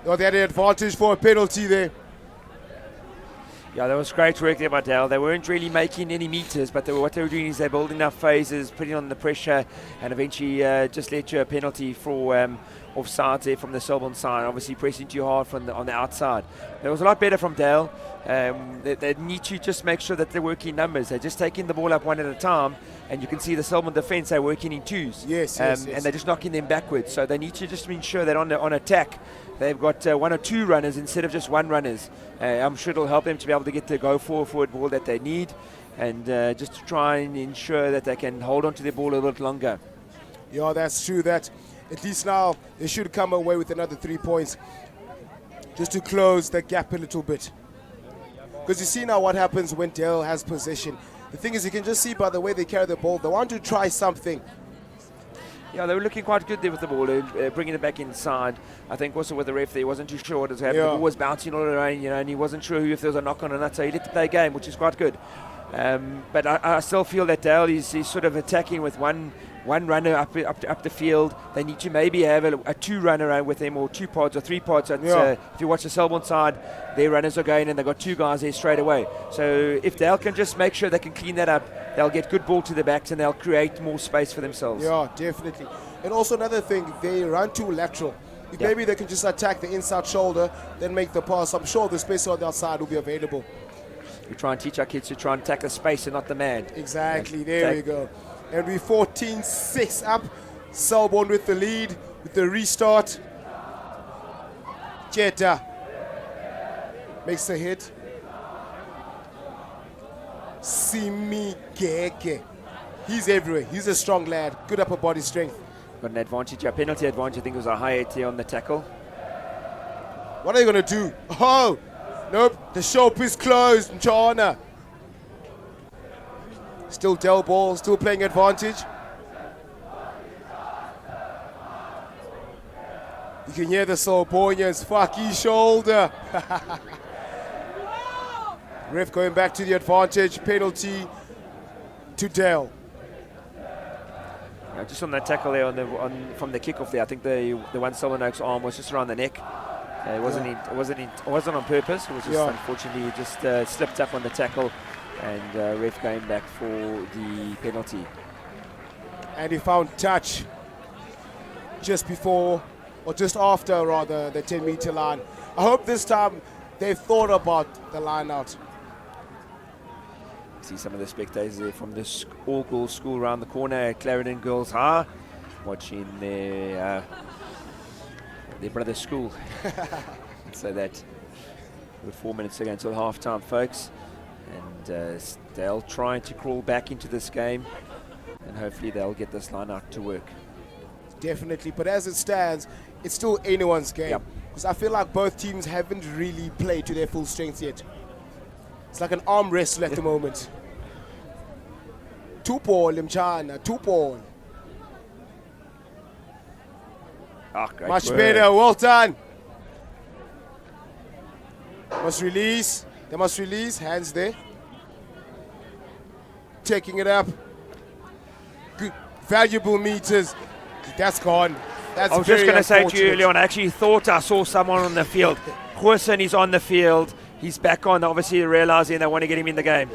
Oh, they had an advantage for a penalty there. Yeah, that was great work there by Dale. They weren't really making any meters, but what they were doing is they're building up phases, putting on the pressure, and eventually just led to a penalty for offside there from the Selborne side, obviously pressing too hard on the outside. It was a lot better from Dale. They need to just make sure that they're working numbers. They're just taking the ball up one at a time, and you can see the Selborne defence, they're working in twos. Yes. And they're just knocking them backwards. So they need to just ensure that on attack, they've got one or two runners instead of just one runners. I'm sure it'll help them to be able to get the forward ball that they need, and just to try and ensure that they can hold on to their ball a little bit longer. Yeah, that's true. That at least now they should come away with another 3 points just to close the gap a little bit. Because you see now what happens when Dale has possession. The thing is, you can just see by the way they carry the ball, they want to try something. Yeah, they were looking quite good there with the ball, bringing it back inside. I think also with the ref there, he wasn't too sure what was happening. The ball was bouncing all around, and he wasn't sure if there was a knock on or not, so he let the play game, which is quite good. But I still feel that Dale is sort of attacking with one runner up the field. They need to maybe have a two runner around with them, or two pods or three pods. If you watch the Selborne side, their runners are going and they've got two guys there straight away. So if Dale can just make sure they can clean that up, they'll get good ball to the backs and they'll create more space for themselves. Yeah, definitely. And also another thing, they run too lateral. If maybe they can just attack the inside shoulder, then make the pass. I'm sure the space on the outside will be available. We try and teach our kids to try and tackle space and not the man. Exactly, there we go. And we're 14-6 up. Selborne with the lead, with the restart. Jetta makes the hit. Simi Keke. He's everywhere. He's a strong lad. Good upper body strength. Got an advantage, a penalty advantage. I think it was a high AT on the tackle. What are they going to do? Oh, nope. The shop is closed. Mchana. Still Del ball, still playing advantage. You can hear the Selbornians. Fucky shoulder. Ref going back to the advantage. Penalty to Del. Just on that tackle there from the kickoff there, I think the one Selborne Oaks arm was just around the neck. It wasn't on purpose. It was just unfortunately it just slipped up on the tackle. And ref going back for the penalty. And he found touch just before, or just after rather, the 10-meter line. I hope this time they've thought about the line out. See some of the spectators there from this all-girls school around the corner at Clarendon Girls High, watching their brother's school. So that with 4 minutes to go until half-time, folks. And they'll try to crawl back into this game, and hopefully they'll get this line out to work. Definitely, but as it stands, it's still anyone's game. Because I feel like both teams haven't really played to their full strength yet. It's like an arm wrestle at the moment. 2-ball, Mchana, 2-ball. Much better, well done. Must release, they must release, hands there. Taking it up. Good, valuable meters. That's gone. That's I was just going to say to you earlier on, I actually thought I saw someone on the field. Goosen is on the field. He's back on, obviously realizing they want to get him in the game.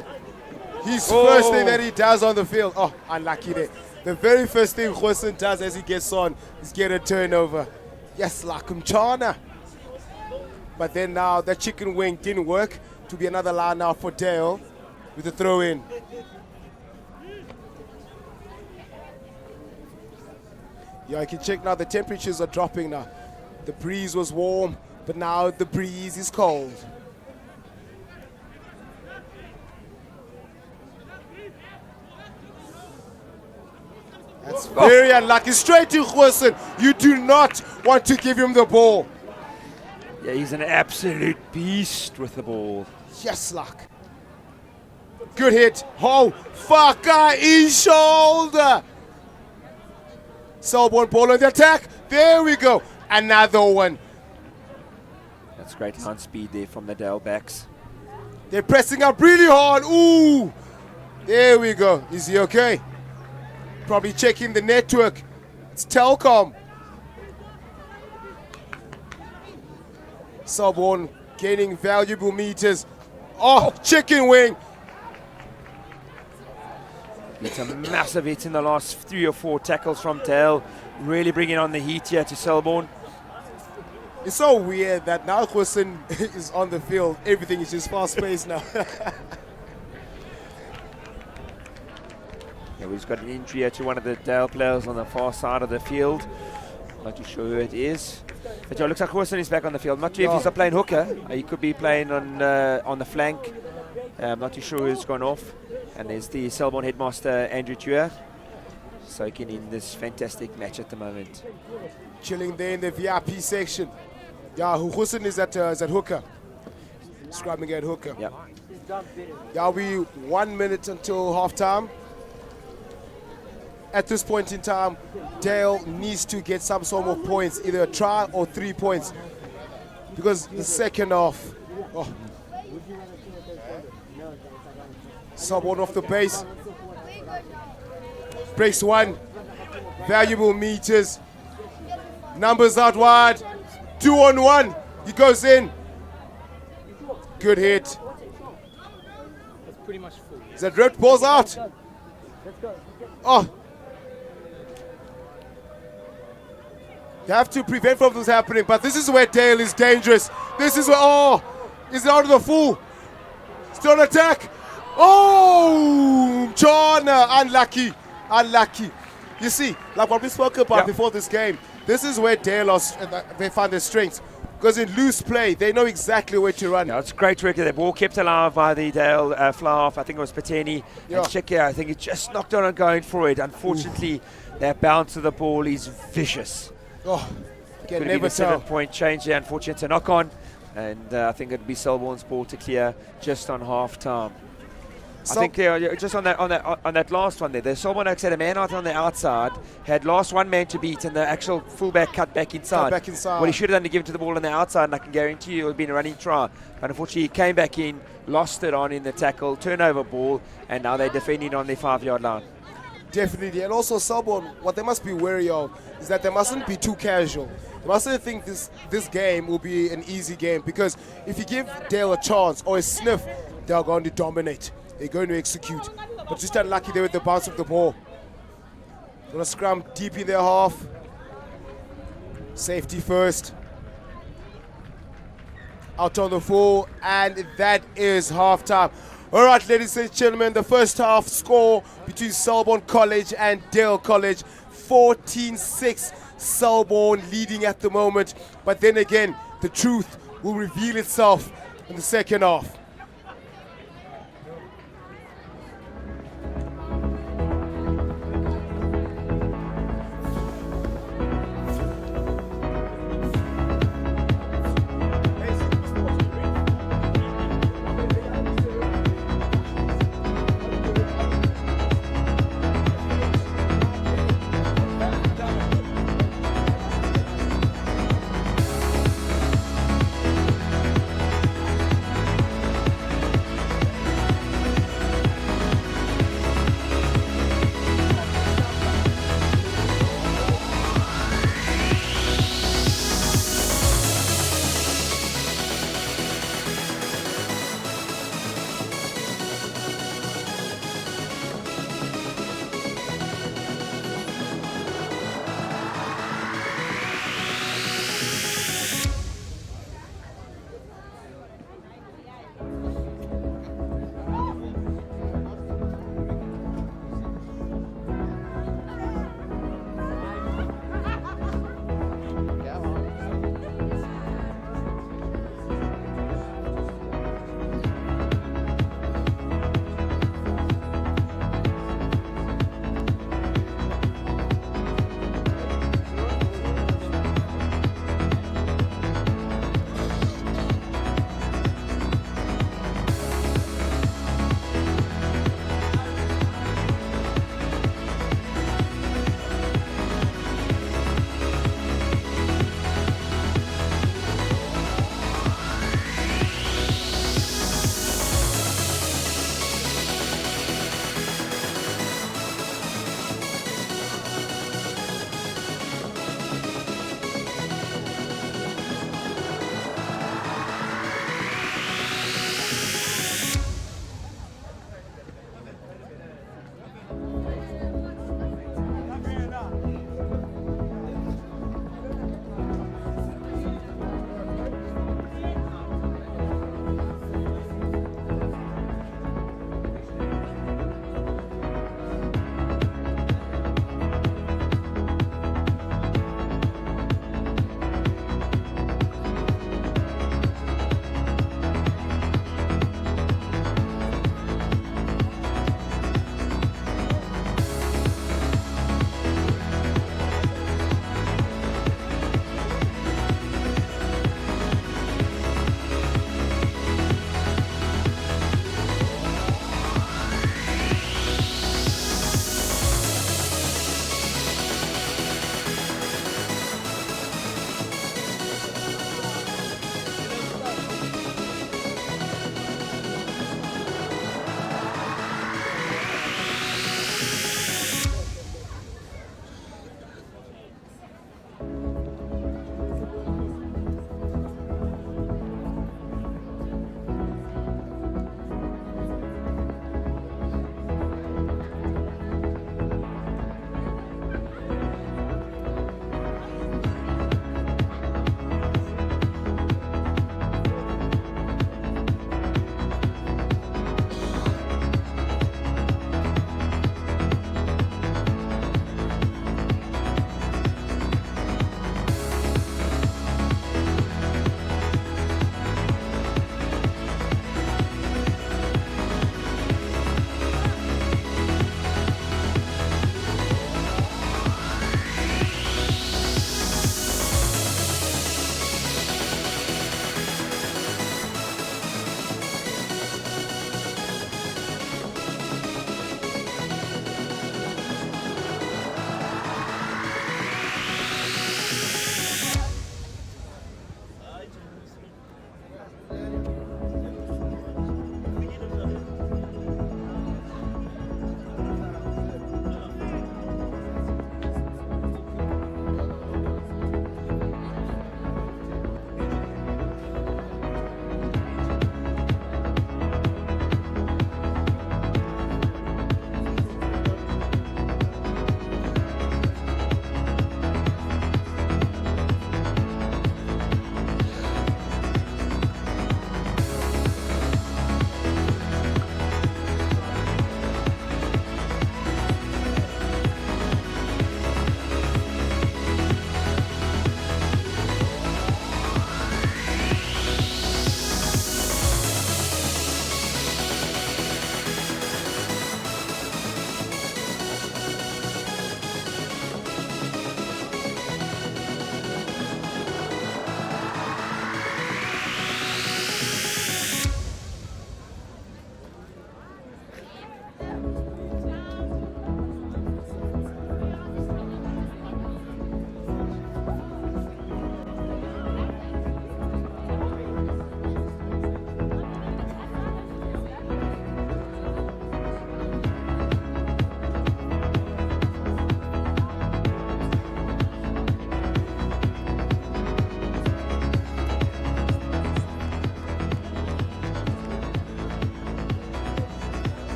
His first thing that he does on the field, oh, unlucky there. The very first thing Goosen does as he gets on is get a turnover. Yes, Lakumchana. But then now the chicken wing didn't work. To be another line now for Dale with the throw in. Yeah, you can check now the temperatures are dropping now. The breeze was warm, but now the breeze is cold. That's very unlucky. Straight to Goosen. You do not want to give him the ball. Yeah, he's an absolute beast with the ball. Yes, luck. Good hit. Oh, fucker, his shoulder. Selborne ball on the attack. There we go. Another one. That's great hand speed there from the Dale backs. They're pressing up really hard. Ooh. There we go. Is he okay? Probably checking the network. It's Telkom. Selborne gaining valuable meters. Oh, chicken wing. It's a massive hit in the last 3 or 4 tackles from Dale. Really bringing on the heat here to Selborne. It's so weird that now Goosen is on the field. Everything is just fast-paced now. Yeah, we've got an injury here to one of the Dale players on the far side of the field. Not too sure who it is. But yeah, it looks like Goosen is back on the field. Not sure if he's not playing hooker. He could be playing on the flank. I'm not too sure who's gone off. And there's the Selborne headmaster, Andrew Tuer, soaking in this fantastic match at the moment. Chilling there in the VIP section. Yeah, Goosen is at hooker. Scrubbing at hooker. Yep. Yeah, we 1 minute until half-time. At this point in time, Dale needs to get some sort of points, either a try or 3 points. Because the second half, oh. Selborne off the base. Breaks one. Valuable meters. Numbers out wide. 2-on-1. He goes in. Good hit. That's pretty much full. Is that red balls out? Oh. You have to prevent from this happening, but this is where Dale is dangerous. This is where, oh, is out of the full. Still on attack. Oh, Chana, unlucky, unlucky. You see, like what we spoke about before this game, this is where Dale they find their strength. Because in loose play, they know exactly where to run. Yeah, it's great work. The ball kept alive by the Dale fly-off. I think it was Pateni. Yeah. And Chekia, I think he just knocked on and going for it. Unfortunately, that bounce of the ball is vicious. Oh, can Could never have been a tell. 7-point change there. Unfortunately, it's a knock-on. And I think it'd be Selborne's ball to clear just on half-time. I think just on that last one there, someone had a man out on the outside, had last one man to beat, and the actual fullback cut back inside. Cut back inside. What he should have done to give it to the ball on the outside, and I can guarantee you it would have been a running try. But unfortunately, he came back in, lost it on in the tackle, turnover ball, and now they're defending on their 5-yard line. Definitely, and also Selborne, what they must be wary of is that they mustn't be too casual. They mustn't think this game will be an easy game, because if you give Dale a chance or a sniff, they're going to dominate. They're going to execute. But just unlucky there with the bounce of the ball. Gonna scrum deep in their half. Safety first. Out on the full, and that is halftime. All right, ladies and gentlemen, the first half score between Selborne College and Dale College, 14-6, Selborne leading at the moment. But then again, the truth will reveal itself in the second half.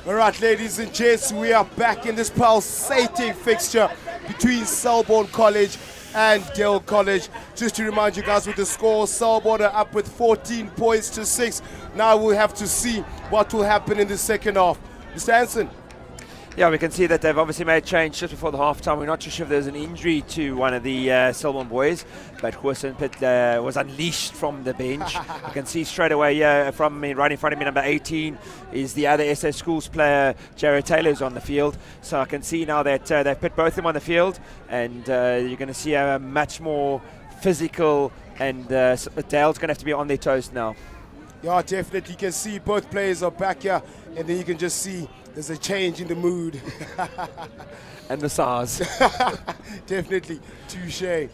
All right, ladies and gents, we are back in this pulsating fixture between Selborne College and Dale College. Just to remind you guys with the score, Selborne are up with 14 points to 6. Now we'll have to see what will happen in the second half. Mr. Hansen. Yeah, we can see that they've obviously made change just before the half-time. We're not too sure if there's an injury to one of the Selborne boys, but Huasin Pitt was unleashed from the bench. You can see straight away from me, right in front of me, number 18 is the other SA Schools player, Jared Taylor's on the field. So I can see now that they've put both of them on the field, and you're going to see a much more physical, and Dale's going to have to be on their toes now. Yeah, definitely. You can see both players are back here, and then you can just see there's a change in the mood. And the size. Definitely. Touché.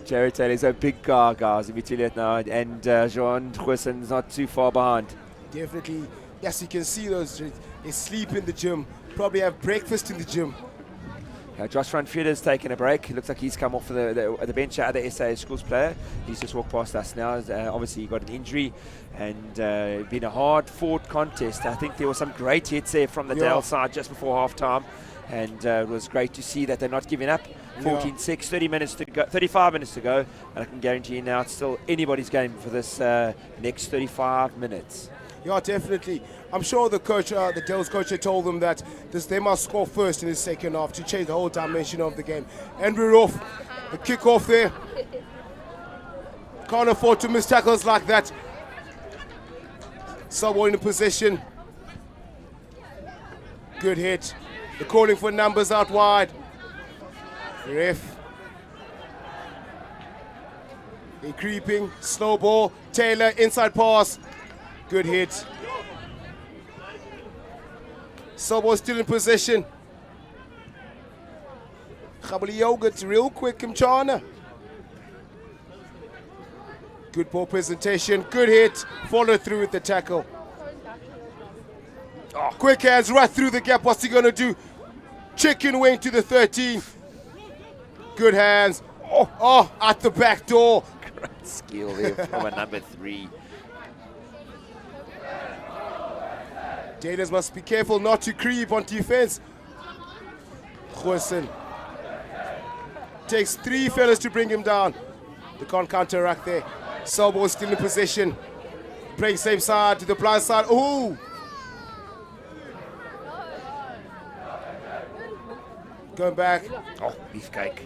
Jared Taylor's a big guy, guys, if you tell you it now. And Jean Huasin's not too far behind. Definitely. Yes, you can see those. They sleep in the gym. Probably have breakfast in the gym. Josh Van Feuder's taking a break. It looks like he's come off the bench, other SA Schools player. He's just walked past us now. Obviously, he got an injury, and been a hard-fought contest. I think there were some great hits there from the Dale side just before half-time, and it was great to see that they're not giving up. 14-6, 35 minutes to go, and I can guarantee you now it's still anybody's game for this next 35 minutes. Yeah, definitely. I'm sure the coach, the Dale's coach, had told them that they must score first in the second half to change the whole dimension of the game. And we're off. The kickoff there. Can't afford to miss tackles like that. Someone in possession. Good hit. They're calling for numbers out wide. Ref. They're creeping. Slow ball. Taylor, inside pass. Good hit. Selborne still in possession. Khabali Yogurt real quick, Mchana. Good ball presentation, good hit. Follow through with the tackle. Oh, quick hands right through the gap. What's he going to do? Chicken wing to the 13. Good hands. Oh, at the back door. Great skill there from a number 3. Daters must be careful not to creep on defense. Huasin takes 3 fellas to bring him down. They can't counteract there. Selborne still in position. Playing same side to the blind side. Ooh! Going back. Oh, beefcake.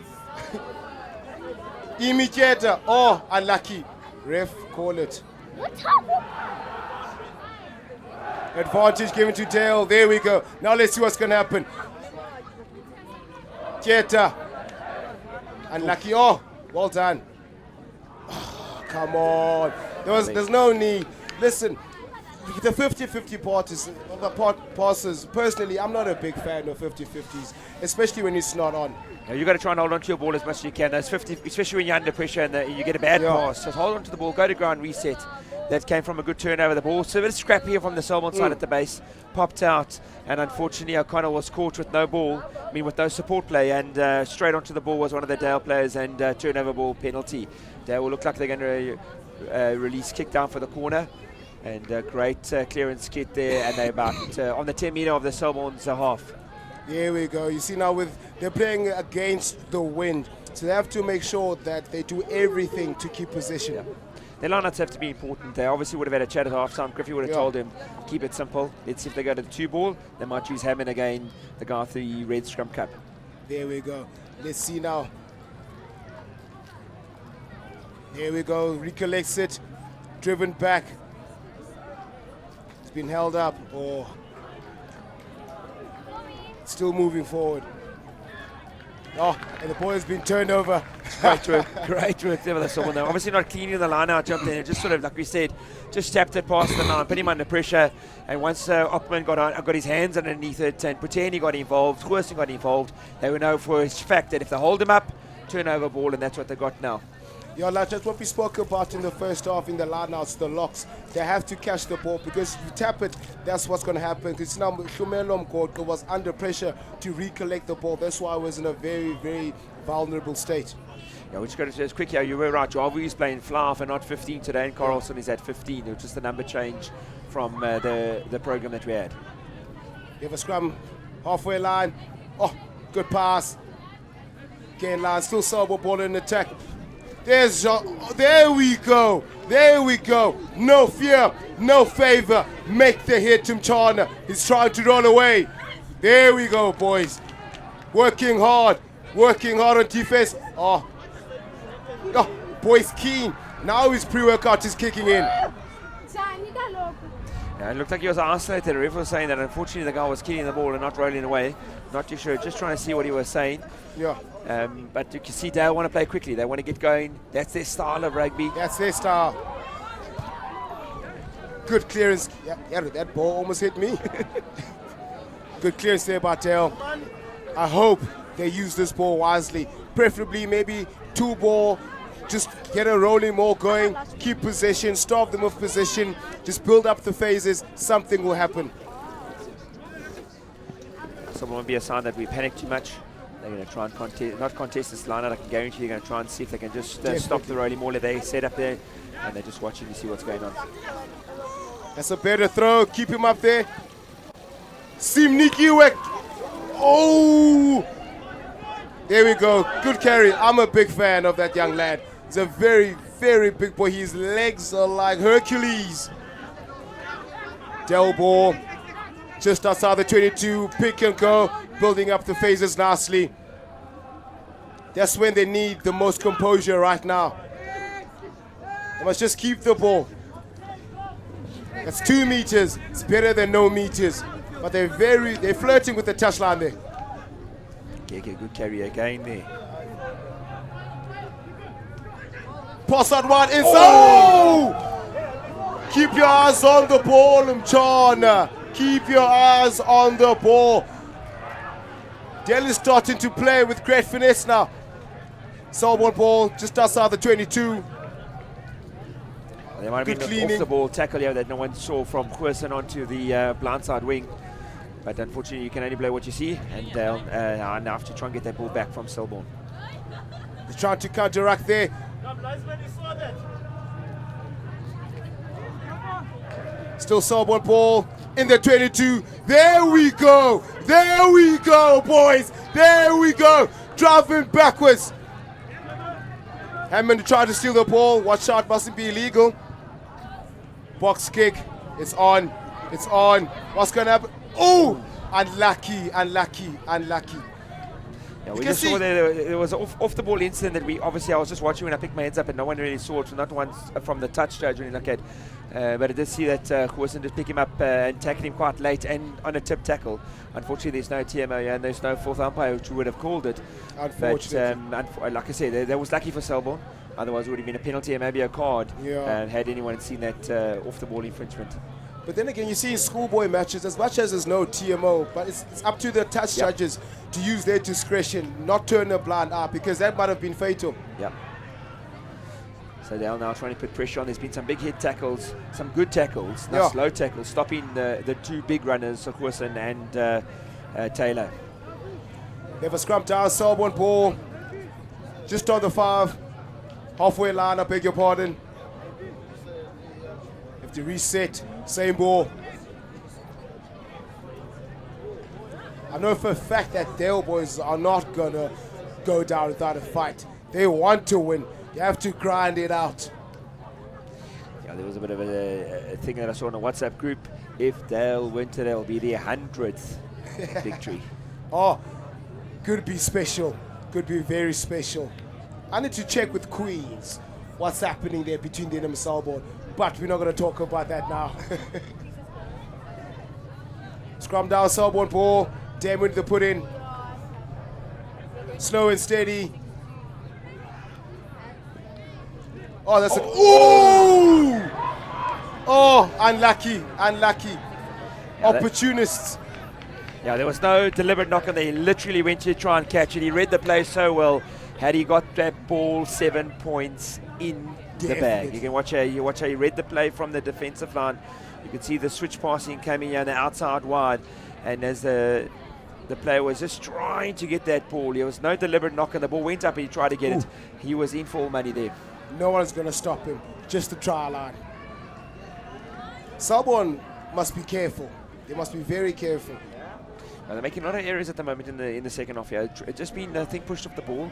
Immediata. Oh, unlucky. Ref, call it. Advantage given to Dale. There we go. Now let's see what's going to happen. Kieta. Unlucky. Oh, well done. Oh, come on. There's no need. Listen, the 50-50 passes, personally, I'm not a big fan of 50-50s, especially when it's not on. You've got to try and hold on to your ball as much as you can. Those 50, especially when you're under pressure and you get a bad pass. Just hold on to the ball, go to ground, reset. That came from a good turnover. The ball, so a bit scrappy here from the Selborne side at the base. Popped out, and unfortunately O'Connell was caught with no ball. With no support play, and straight onto the ball was one of the Dale players, and turnover ball penalty. Dale will look like they're going to release kick down for the corner, and great clearance kit there, and they're about on the 10 metre of the Selborne's half. Here we go. You see now they're playing against the wind, so they have to make sure that they do everything to keep possession. Yeah. Their lineouts have to be important. They obviously would have had a chat at half-time. Griffey would have told him, keep it simple. Let's see if they go to the 2 ball. They might use Hammond again, the guy with the red scrum cap. There we go. Let's see now. There we go. Recollects it. Driven back. It's been held up. Oh. Still moving forward. Oh, and the ball has been turned over. Great work there with the Selborne. Obviously not cleaning the line out, jumped in, just sort of, like we said, just tapped it past the line, put him under pressure. And once Oppmann got his hands underneath it, and Puteni got involved, Huasin got involved, they would know for a fact that if they hold him up, turn over ball, and that's what they got now. Yeah, like that's what we spoke about in the first half in the lineouts, the locks. They have to catch the ball, because if you tap it, that's what's going to happen. Because now Shumelom was under pressure to recollect the ball. That's why I was in a very, very vulnerable state. Yeah, we just got to just quickly. You were right. Jarvu is playing Flav and not 15 today, and Carlson is at 15. It was just a number change from the program that we had. You have a scrum, halfway line. Oh, good pass. Gain line, still Selborne ball in attack. There's there we go. There we go. No fear, no favor. Make the hit, Timchana. He's trying to run away. There we go, boys. Working hard on defense. Oh, boys keen. Now his pre-workout is kicking in. Yeah, it looked like he was isolated. The ref was saying that unfortunately the guy was kicking the ball and not rolling away. Not too sure, just trying to see what he was saying. Yeah. But you can see Dale want to play quickly. They want to get going. That's their style of rugby. That's their style. Good clearance. Yeah, that ball almost hit me. Good clearance there by Dale. I hope they use this ball wisely. Preferably maybe 2 ball. Just get a rolling more going. Keep possession. Starve them of possession. Just build up the phases. Something will happen. Someone won't be a sign that we panic too much. They're going to try and not contest this line out. I can guarantee they're going to try and see if they can just stop the rolling more that they set up there. And they're just watching to see what's going on. That's a better throw. Keep him up there. Simnikiwek. Oh! There we go. Good carry. I'm a big fan of that young lad. He's a very, very big boy. His legs are like Hercules. Del ball. Just outside the 22. Pick and go. Building up the phases nicely. That's when they need the most composure right now. They must just keep the ball. That's 2 meters. It's better than no meters. But they're flirting with the touchline there. Okay, good carry again there. Pass that one inside. Oh! Keep your eyes on the ball, Mchana. Keep your eyes on the ball. Dell is starting to play with great finesse now. Selborne ball just outside the 22. There might have been an off the ball tackle here that no one saw from Querson onto the blindside wing. But unfortunately, you can only play what you see, and now have to try and get that ball back from Selborne. He's trying to counteract there. Still Selborne ball in the 22. There we go. There we go, boys. There we go. Driving backwards. Hammond trying to steal the ball. Watch out, mustn't be illegal. Box kick. It's on. It's on. What's going to happen? Oh! Unlucky. Yeah, we just saw there was an off the ball incident that I was just watching when I picked my heads up and no one really saw it, not once from the touch judge when you look at. But I did see that Querson just pick him up and tackle him quite late and on a tip tackle. Unfortunately, there's no TMO and there's no fourth umpire which would have called it. Unfortunately. But like I said, that was lucky for Selborne. Otherwise, it would have been a penalty and maybe a card. Had anyone seen that off the ball infringement. But then again, you see in schoolboy matches, as much as there's no TMO, but it's up to the touch judges to use their discretion, not turn a blind eye, because that might have been fatal. Yeah. So they're now trying to put pressure on. There's been some big hit tackles, some good tackles, not slow tackles, stopping the 2 big runners, Querson and Taylor. They have a scrum down, Selborne ball, just on the 5, halfway line, I beg your pardon. Have to reset. Same ball. I know for a fact that Dale boys are not going to go down without a fight. They want to win. You have to grind it out. Yeah, there was a bit of a thing that I saw in a WhatsApp group. If Dale win today, it'll be their 100th victory. Oh, could be special. Could be very special. I need to check with Queens what's happening there between them and Selborne. But we're not going to talk about that now. Scrum down, Selborne ball. Damn with the put in. Slow and steady. Oh, that's ooh! Oh, unlucky. Opportunists. Yeah, there was no deliberate knock on there. He literally went to try and catch it. He read the play so well. Had he got that ball, 7 points in the bag. You can watch how he read the play from the defensive line. You can see the switch passing coming on the outside wide, and as the player was just trying to get that ball. There was no deliberate knock, and the ball went up and he tried to get it. He was in for all money there. No one's going to stop him. Just the try line. Selborne must be careful. They must be very careful. They're making a lot of errors at the moment in the second half here. It's just been, I think, pushed off the ball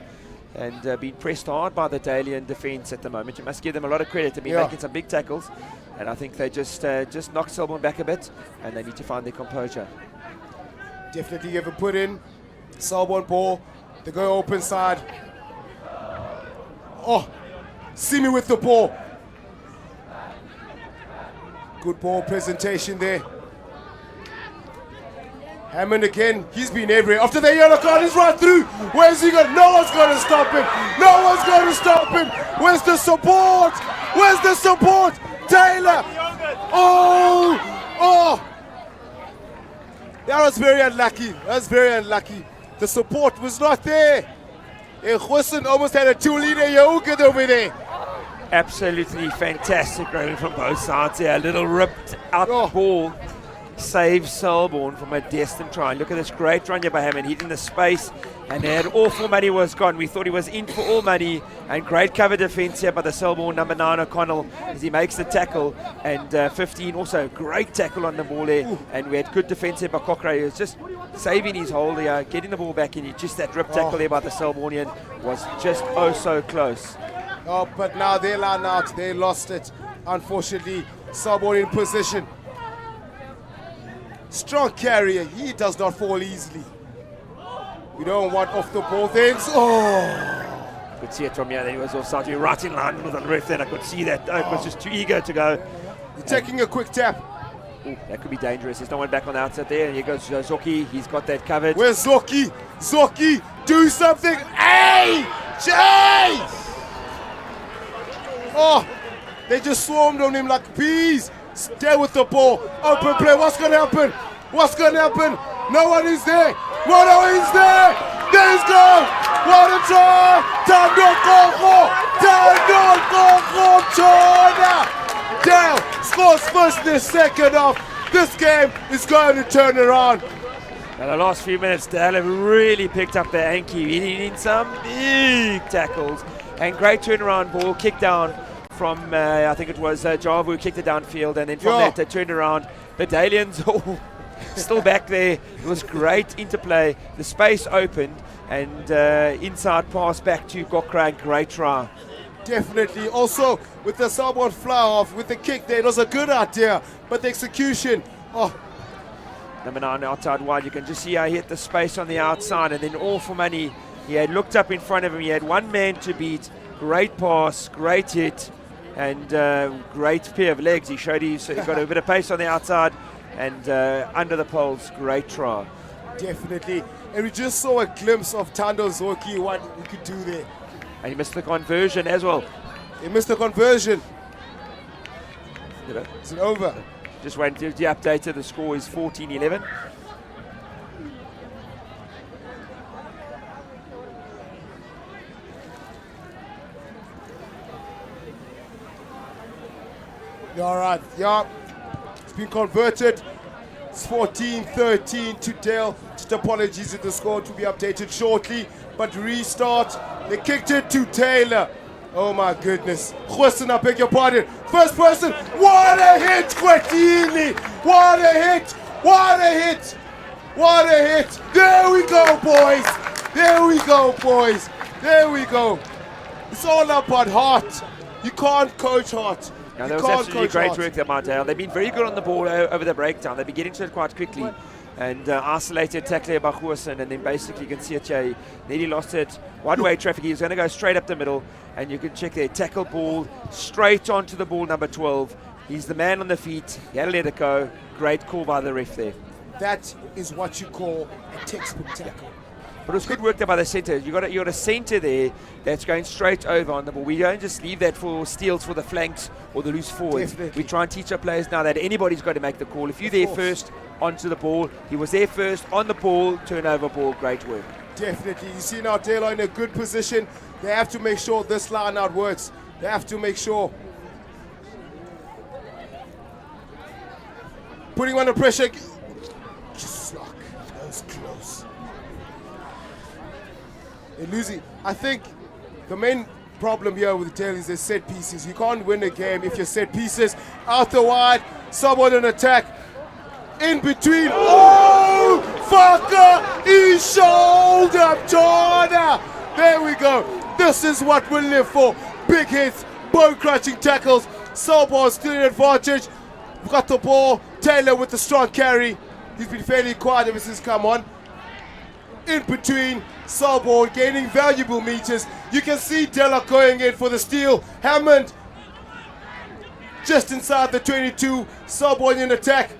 and being pressed hard by the Dalian defence at the moment. You must give them a lot of credit. They've been making some big tackles, and I think they just knocked Selborne back a bit, and they need to find their composure. Definitely give a put in. Selborne ball. They go open side. Oh, Simi with the ball. Good ball presentation there. Hammond again, he's been everywhere. After the yellow card, he's right through. Where's he going? No one's going to stop him. No one's going to stop him. Where's the support? Where's the support? Taylor. Oh. That was very unlucky. That's very unlucky. The support was not there. Hussein almost had a 2-leader Yaoukid over there. Absolutely fantastic running from both sides there. A little ripped out ball saves Selborne from a destined try. Look at this great run here by Hammond, hitting the space, and had all for money was gone. We thought he was in for all money, and great cover defence here by the Selborne number 9 O'Connell as he makes the tackle, and 15 also great tackle on the ball there. And we had good defence here by Cochrane. He was just saving his hold there, getting the ball back in. Just that rip tackle there by the Selbornian was just so close. Oh, but now they line out. They lost it. Unfortunately, Selborne in position. Strong carrier. He does not fall easily. We don't want off the ball things. Oh! Could see it from here. He was offside. You're right in line with the ref then. I could see that. Oak was just too eager to go. You're taking a quick tap. Ooh, that could be dangerous. There's no one back on the outside there. And here goes Zoki. He's got that covered. Where's Zoki? Zoki, do something. Hey! Jay! Oh! They just swarmed on him like bees. Stay with the ball. Open play. What's going to happen? What's going to happen? No one is there. No one is there. There he's gone. What a try. Tandon China. Dale scores first in the second half. This game is going to turn around. In the last few minutes, Dale have really picked up their Anki, hitting in some big tackles. And great turnaround ball, kick down from, I think it was Java who kicked it downfield, and then from that they turned around. The Dalians still back there. It was great interplay. The space opened, and inside pass back to Gokra. Great try. Definitely. Also, with the Selborne fly off, with the kick there, it was a good idea, but the execution, Number 9 outside wide. You can just see how he hit the space on the outside, and then all for money. He had looked up in front of him. He had one man to beat. Great pass, great hit, and great pair of legs. He showed he got a bit of pace on the outside, and under the poles, great try. Definitely. And we just saw a glimpse of Tando Zoki, what he could do there. And he missed the conversion as well. He missed the conversion. Is it over? Just waiting to the update. The score is 14-11. All right, it's been converted. It's 14-13 to Dale. Just apologies if the score to be updated shortly, but restart. They kicked it to Taylor. Oh my goodness. Hussein, I beg your pardon. First person. What a hit, Kwetini. What a hit. What a hit. What a hit. There we go, boys. There we go, boys. There we go. It's all about heart. You can't coach heart. Now, there was absolutely great work there by Dale. They've been very good on the ball over the breakdown. They've been getting to it quite quickly and isolated tackle by Hussein, and then basically you can see it here. Nearly lost it. One-way traffic. He's going to go straight up the middle, and you can check there. Tackle ball straight onto the ball, number 12. He's the man on the feet. He had to let it go. Great call by the ref there. That is what you call a textbook tackle. But it was good work there by the centre. You got a centre there that's going straight over on the ball. We don't just leave that for steals for the flanks or the loose forwards. Definitely. We try and teach our players now that anybody's got to make the call. If you're there first onto the ball, he was there first on the ball, turnover ball. Great work. Definitely. You see now Taylor in a good position. They have to make sure this line out works. They have to make sure. Putting under pressure. Just luck. That was close. They're losing. I think the main problem here with Dale is their set pieces. You can't win a game if your set pieces out the wide, someone in attack. In between. Oh! Fucker! He shoulder Jordan! There we go. This is what we live for. Big hits, bone-crushing tackles. Selborne still in advantage. We've got the ball. Taylor with the strong carry. He's been fairly quiet ever since come on. In between, Selborne gaining valuable meters. You can see Della going in for the steal. Hammond just inside the 22. Selborne in attack.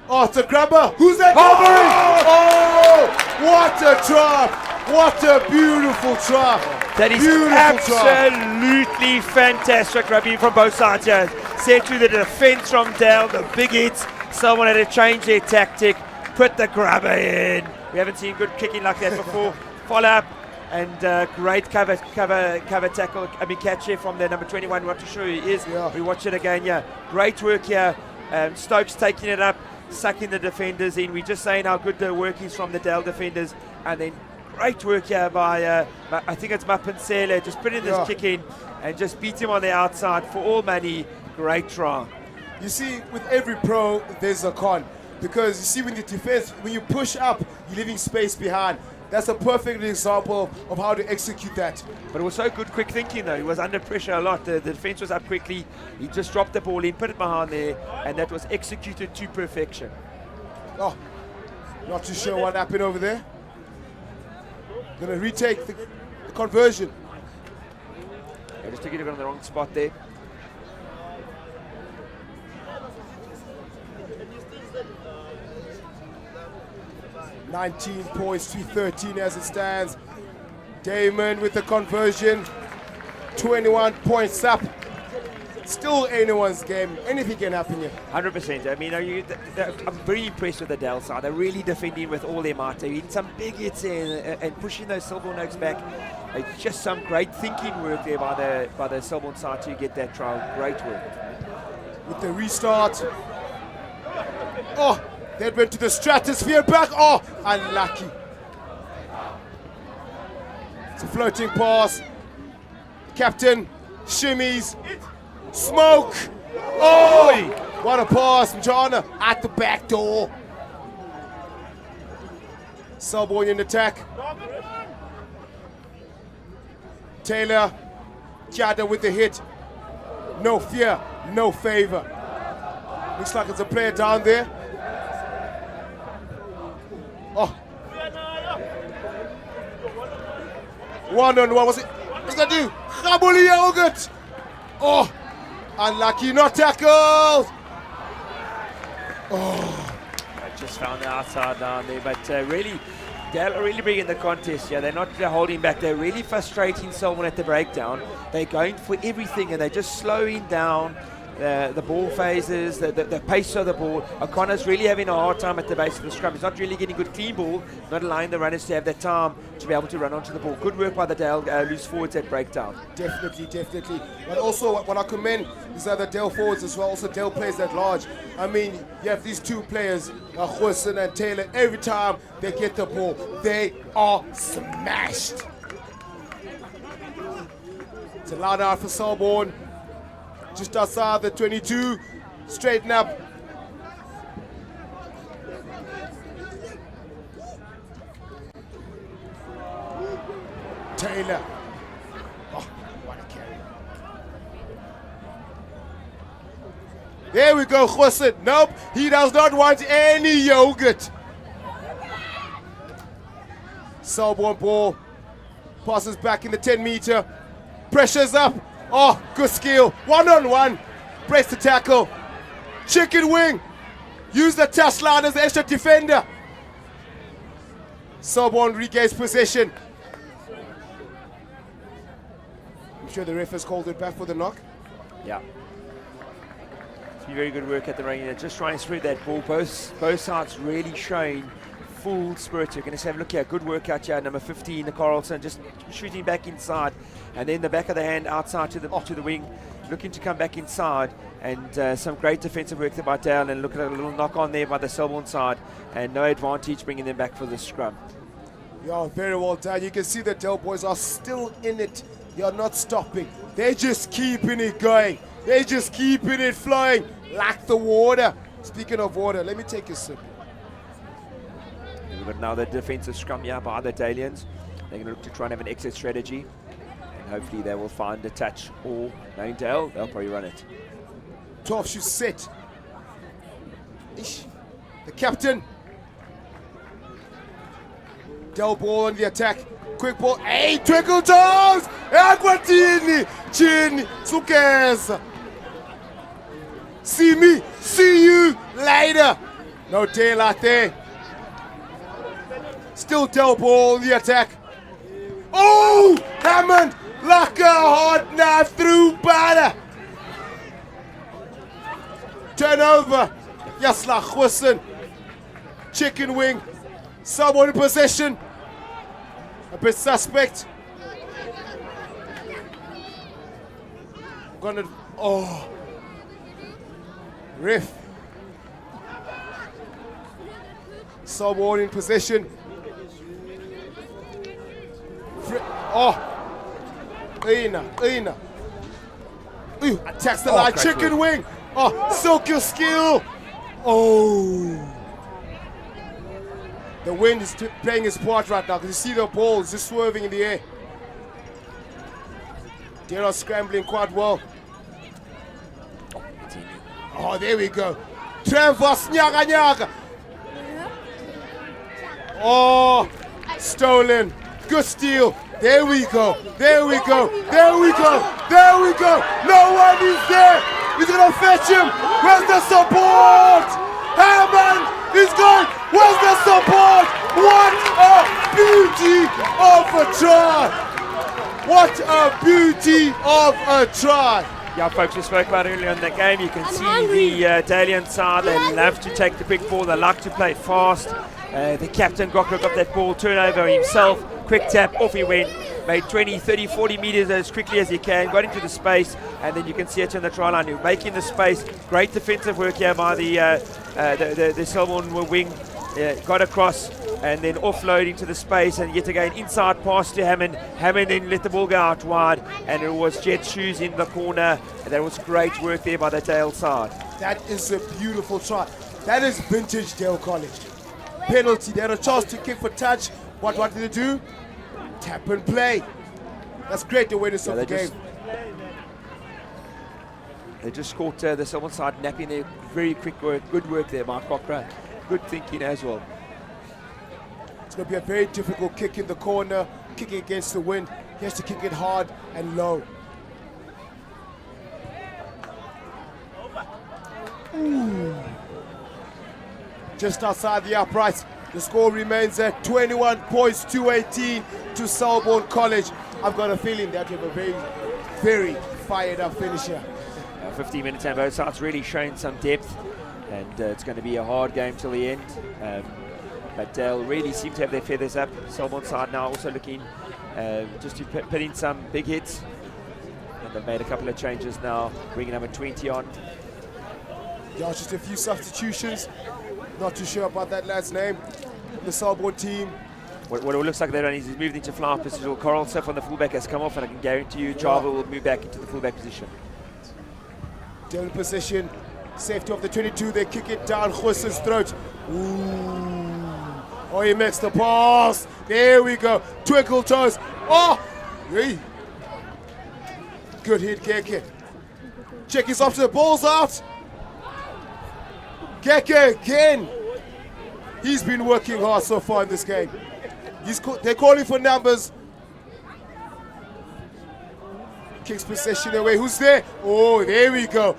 Oh, it's a grabber. Who's that? Oh, what a try. What a beautiful try. That is absolutely fantastic rugby from both sides here. Set through the defense from Dale, the big hits. Someone had to change their tactic, put the grabber in. We haven't seen good kicking like that before. Follow up and great cover tackle. Catch here from the number 21. We want to show you he is. Yeah. We watch it again. Yeah, great work here. Stokes taking it up, sucking the defenders in. We're just saying how good the work is from the Dale defenders, and then great work here by I think it's Mapinsele. Just put in this kick in and just beat him on the outside for all money. Great try. You see, with every pro, there's a con. Because you see, when the defense, when you push up, you're leaving space behind. That's a perfect example of how to execute that. But it was so good quick thinking though. He was under pressure a lot. The defense was up quickly. He just dropped the ball in, put it behind there, and that was executed to perfection. Oh, not too sure what happened over there. Gonna retake the conversion. I just took it on the wrong spot there. $19 points to 13 as it stands. Damon with the conversion. 21 points up. Still anyone's game. Anything can happen here. 100%. I mean, I'm very impressed with the Dell side. They're really defending with all their might. They're in some big hits and pushing those Selborne Oaks back. Just some great thinking work there by the Selborne side to get that trial. Great work. With the restart. Oh, that went to the stratosphere back. Oh, unlucky. It's a floating pass. Captain shimmies. Smoke. Oh, what a pass from Jana at the back door. Selborne in attack. Taylor, Jada with the hit. No fear, no favor. Looks like it's a player down there. Oh. 1-on-1, what's it? What's that do? Rabuli Yogurt. Oh, unlucky, not tackled. Oh. I just found the outside down there, but really, they're really bringing the contest. Yeah, they're not holding back. They're really frustrating someone at the breakdown. They're going for everything, and they're just slowing down the ball phases, the pace of the ball. O'Connor's really having a hard time at the base of the scrum. He's not really getting good clean ball, not allowing the runners to have that time to be able to run onto the ball. Good work by the Dale loose forwards at breakdown. Definitely. But also, what I commend is that the Dale forwards as well. Also, Dale plays that large. I mean, you have these two players, Wilson and Taylor. Every time they get the ball, they are smashed. It's a line out for Selborne. Just outside the 22, straighten up. Taylor. Oh, what a carry. There we go, Jose. Nope, he does not want any yogurt. Selborne ball. Passes back in the 10-meter. Pressure's up. Oh, good skill. 1-on-1. Brace the tackle. Chicken wing. Use the touchline as the extra defender. Selborne regains possession. I'm sure the ref has called it back for the knock. Yeah. It's been very good work at the ring. They're just trying to spread that ball. Both sides really showing full spirit. You're going to have a look here. Good work out here. Number 15, the Carlson, just shooting back inside. And then the back of the hand outside to the wing, looking to come back inside. And some great defensive work there by Dale. And look at a little knock on there by the Selborne side. And no advantage bringing them back for the scrum. Yeah, very well done. You can see the Del boys are still in it. You're not stopping. They're just keeping it going. They're just keeping it flowing like the water. Speaking of water, let me take a sip. We've got now the defensive scrum here by the Italians. They're going to look to try and have an exit strategy. And hopefully they will find a touch or knowing Dale, they'll probably run it. 12 should set. Ish. The captain. Del ball on the attack. Quick ball. Hey, twinkle toes! Aquatini! Chin! Sukeza! See me! See you later! No daylight there. Still Del ball on the attack. Oh! Hammond! Like a hot knife through butter! Turnover. Yasla Hussein. Chicken wing. Someone in possession. A bit suspect. Gonna. Oh. Ref. Someone in possession. Oh. Ina. Attacks the line. Chicken wing. Oh, silk your skill. Oh. The wind is playing its part right now because you see the balls just swerving in the air. They're not scrambling quite well. Oh, there we go. Trevor Nyaga. Oh, stolen. Good steal. There we go. There we go. There we go. There we go. No one is there. He's going to fetch him. Where's the support? Hammond is going. Where's the support? What a beauty of a try. What a beauty of a try. Yeah, folks, we spoke about earlier in the game. You can see the Italian side. They love to take the big ball. They like to play fast. The captain got that ball turnover himself. Quick tap, off he went. Made 20, 30, 40 meters as quickly as he can. Got into the space, and then you can see it on the try line. He's making the space. Great defensive work here by the Selborne wing. Got across and then offloading to the space, and yet again inside pass to Hammond. Hammond then let the ball go out wide, and it was Jet Shoes in the corner. And that was great work there by the Dale side. That is a beautiful try. That is vintage Dale College. Penalty. They had a chance to kick for touch. What did they do? Tap and play. That's great awareness of the game. They just caught the Selborne side napping there. Very quick work. Good work there by Cochran. Good thinking as well. It's going to be a very difficult kick in the corner, kicking against the wind. He has to kick it hard and low. Ooh. Just outside the upright. The score remains at 21 points to 18 to Selborne College. I've got a feeling that we have a very, very fired up finisher. 15 minutes and both sides really showing some depth, and it's going to be a hard game till the end. But they'll really seem to have their feathers up. Selborne side now also looking just to put in some big hits. And they've made a couple of changes now, bringing number 20 on. Yeah, just a few substitutions. Not too sure about that lad's name. The Selborne team. What it looks like they're done is he's moved into flank position. Coral Sif on the fullback has come off, and I can guarantee you Java will move back into the fullback position. Down position. Safety of the 22. They kick it down Hussein's throat. Ooh. Oh, he makes the pass. There we go. Twinkle toes. Oh! Hey. Good hit, Keke. Check his option. The ball's out. Keke again. He's been working hard so far in this game. They're calling for numbers. Kicks possession away. Who's there? Oh, there we go.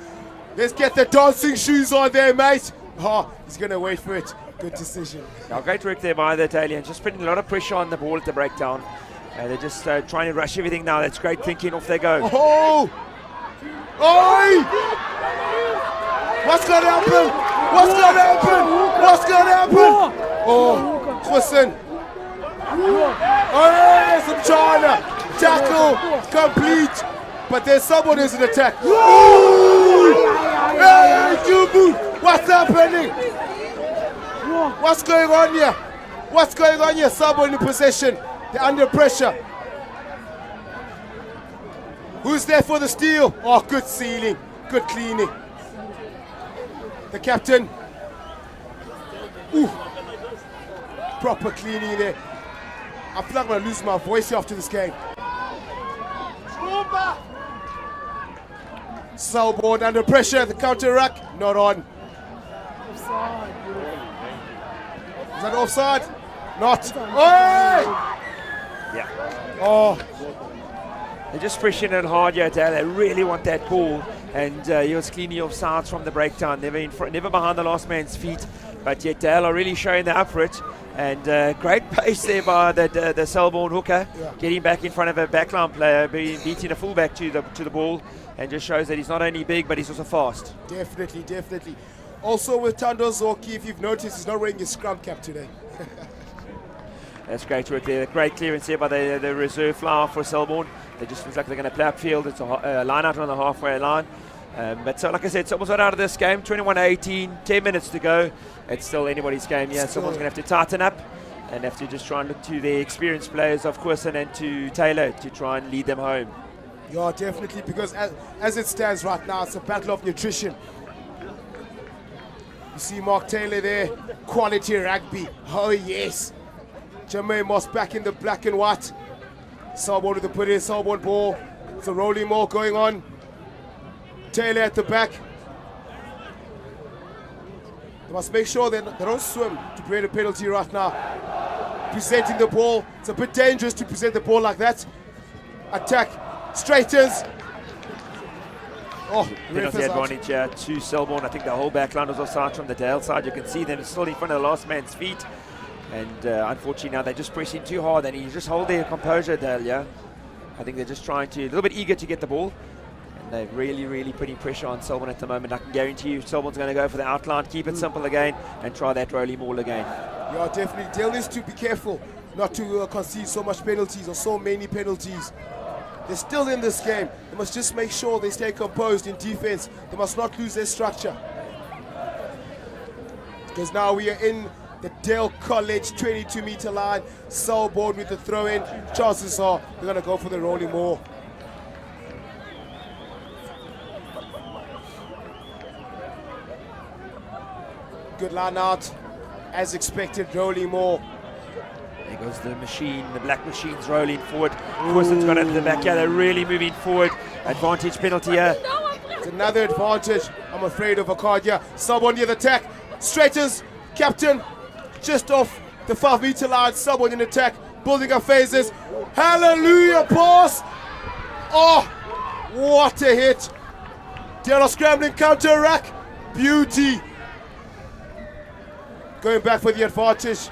Let's get the dancing shoes on there, mate. Oh, he's going to wait for it. Good decision. Now, great work there by the Italians. Just putting a lot of pressure on the ball at the breakdown. They're just trying to rush everything now. That's great thinking. Off they go. Oh! Oi! What's going to happen? What's going to happen? What's going to happen? Oh, Hussein. Oh, some China. Tackle complete. But there's someone who's in attack. Ooh! Hey, Jubu! What's happening? What's going on here? What's going on here? Selborne in possession. They're under pressure. Who's there for the steal? Oh, good sealing. Good cleaning. The captain. Ooh. Proper cleaning there. I feel like I'm going to lose my voice here after this game. Selborne under pressure. The counter rack. Not on. Is that offside? Not. Oh! Yeah. Oh. They're just pushing it hard here, Dale. They really want that ball. And he was cleaning offsides from the breakdown. Never in front, never behind the last man's feet. But yet Dale are really showing they're up for it. And great pace there by the Selborne hooker. Yeah. Getting back in front of a backline player, beating a fullback to the ball. And just shows that he's not only big, but he's also fast. Definitely, definitely. Also with Tando Zorki, if you've noticed, he's not wearing his scrum cap today. That's great work there. Great clearance there by the reserve flower for Selborne. They just look like they're going to play upfield. It's a line out on the halfway line. But so, like I said, someone's not out of this game. 21-18, 10 minutes to go. It's still anybody's game. Yeah, someone's going to have to tighten up and have to just try and look to the experienced players of Quirson and to Taylor to try and lead them home. Yeah, definitely, because as it stands right now, it's a battle of nutrition. You see Mark Taylor there, quality rugby. Oh, yes. Jermaine Moss back in the black and white. Selborne with the put in, Selborne ball. It's a rolling ball going on. Taylor at the back. They must make sure they don't swim to create a penalty right now. Presenting the ball. It's a bit dangerous to present the ball like that. Attack. Straightens. Oh, penalty advantage to Selborne. I think the whole back line was offside from the Dale side. You can see them still in front of the last man's feet. And unfortunately now they're just pressing too hard and you just hold their composure, Dale, yeah. I think they're just trying to, a little bit eager to get the ball. And they're really, really putting pressure on Selborne at the moment. I can guarantee you Selborne's going to go for the outline, keep it simple again, and try that rolling ball again. Yeah, definitely. Dale needs to be careful not to concede so much penalties or so many penalties. They're still in this game. They must just make sure they stay composed in defense. They must not lose their structure. Because now we are in the Dale College 22-meter line. Selborne with the throw-in. Chances are they're going to go for the rolling ball. Good line out. As expected, rolling more. There goes the machine, the black machine's rolling forward. Quison's got it in the back. Yeah, they're really moving forward. Advantage penalty here. It's another advantage. I'm afraid of a card here. Selborne near the attack. Straightens. Captain just off the 5-meter line. Selborne in attack. Building up phases. Hallelujah pass. Oh, what a hit. Dale scrambling counter rack. Beauty. Going back for the advantage.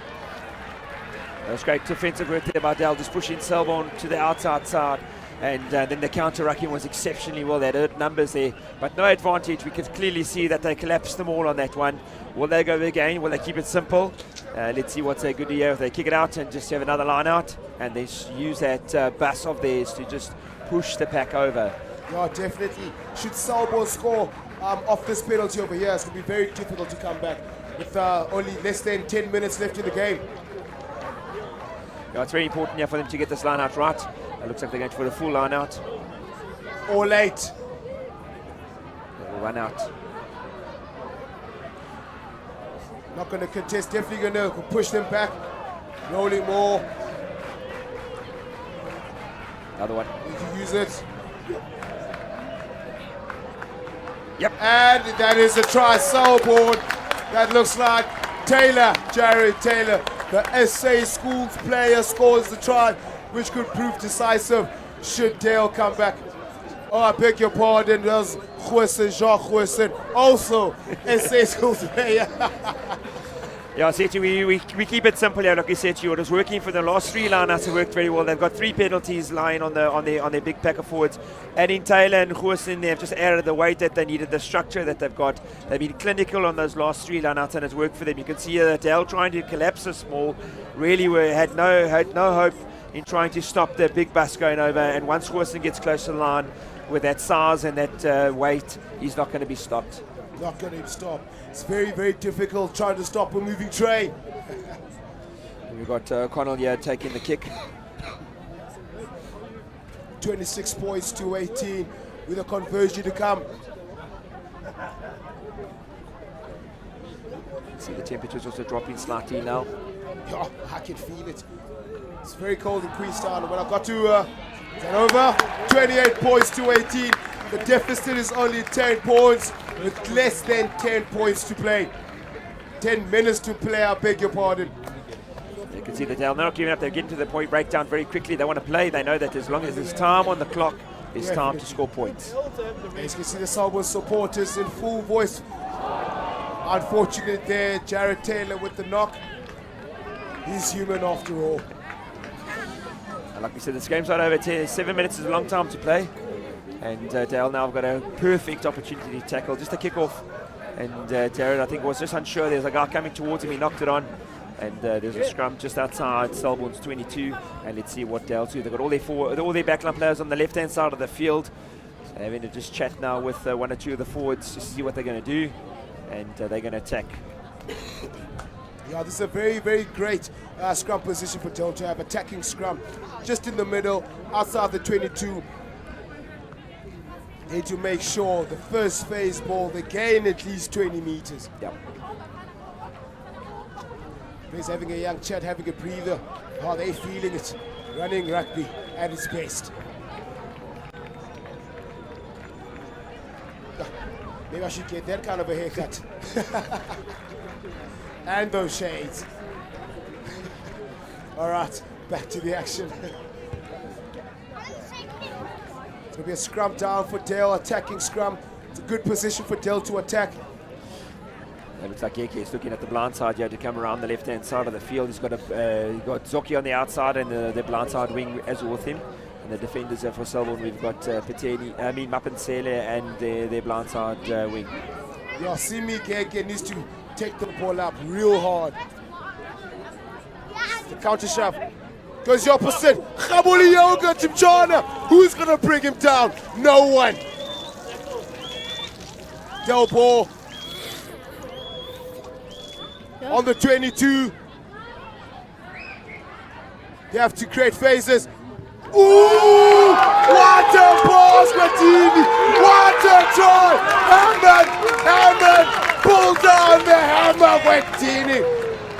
That was great defensive work there by Dale, just pushing Selborne to the outside side. And then the counter-rucking was exceptionally well. They had hurt numbers there, but no advantage. We could clearly see that they collapsed them all on that one. Will they go again? Will they keep it simple? Let's see what's a good idea. If they kick it out and just have another line out, and they use that bus of theirs to just push the pack over. Yeah, definitely. Should Selborne score off this penalty over here, it's going to be very difficult to come back with only less than 10 minutes left in the game. Yeah, it's very important here for them to get this line out right. It looks like they're going for the full line out. Or late. They will run out. Not going to contest, definitely going to push them back. Rolling more. Another one. Need to use it. Yep. And that is a try. Selborne. That looks like Taylor, Jared Taylor, the SA Schools player, scores the try, which could prove decisive should Dale come back. Oh, I beg your pardon, there's Jean Huesen, also SA Schools player. Yeah, I said to you, we keep it simple here, like you said to you. It was working for the last three lineouts. It worked very well. They've got 3 penalties lying on their big pack of forwards. Adding Taylor and Huesen, they've just added the weight that they needed, the structure that they've got. They've been clinical on those last 3 lineouts, and it's worked for them. You can see that Dale trying to collapse the small really had no hope in trying to stop the big bus going over. And once Huesen gets close to the line with that size and that weight, he's not going to be stopped. Not going to stop. It's very, very difficult trying to stop a moving train. We've got O'Connell here taking the kick. 26 points to 18 with a conversion to come. See the temperature's also dropping slightly now. Yeah, I can feel it. It's very cold in Queenstown. When I got to Hanover, 28 points to 18. The deficit is only 10 points with less than 10 points to play. 10 minutes to play, I beg your pardon. You can see that they're not giving up. They're getting to the point breakdown very quickly. They want to play. They know that as long as there's time on the clock, there's time to score points. As you can see the Selborne supporters in full voice. Unfortunately there, Jared Taylor with the knock. He's human after all. And like we said, this game's not over. 7 minutes is a long time to play. And Dale now have got a perfect opportunity to tackle. Just a kickoff. And Jared, I think, was just unsure. There's a guy coming towards him. He knocked it on. And there's a scrum just outside Selborne's 22. And let's see what Dale's do. They've got all their backline players on the left-hand side of the field. So they're going to just chat now with one or two of the forwards to see what they're going to do. And they're going to attack. Yeah, this is a very, very great scrum position for Dale to have. Attacking scrum just in the middle, outside the 22. Need to make sure the first phase ball, they gain at least 20 meters. Yep. He's having a young chat, having a breather. How they feeling it? Running rugby at its best. Maybe I should get that kind of a haircut. And those shades. All right, back to the action. It's going to be a scrum down for Dale, attacking scrum. It's a good position for Dale to attack. It looks like Yeke is looking at the blind side here to come around the left-hand side of the field. He's got Zoki on the outside and the blind side wing as well with him. And the defenders for Selborne, we've got Mapansele and their blind side wing. Yeah, Simi Gege needs to take the ball up real hard. The counter shove goes the opposite. Khabuli Yoga, Timchana. Who's going to bring him down? No one. Del ball on the 22. They have to create phases. Ooh! What a pass, Matini! What a try! Hammond! Pull down the hammer, Matini!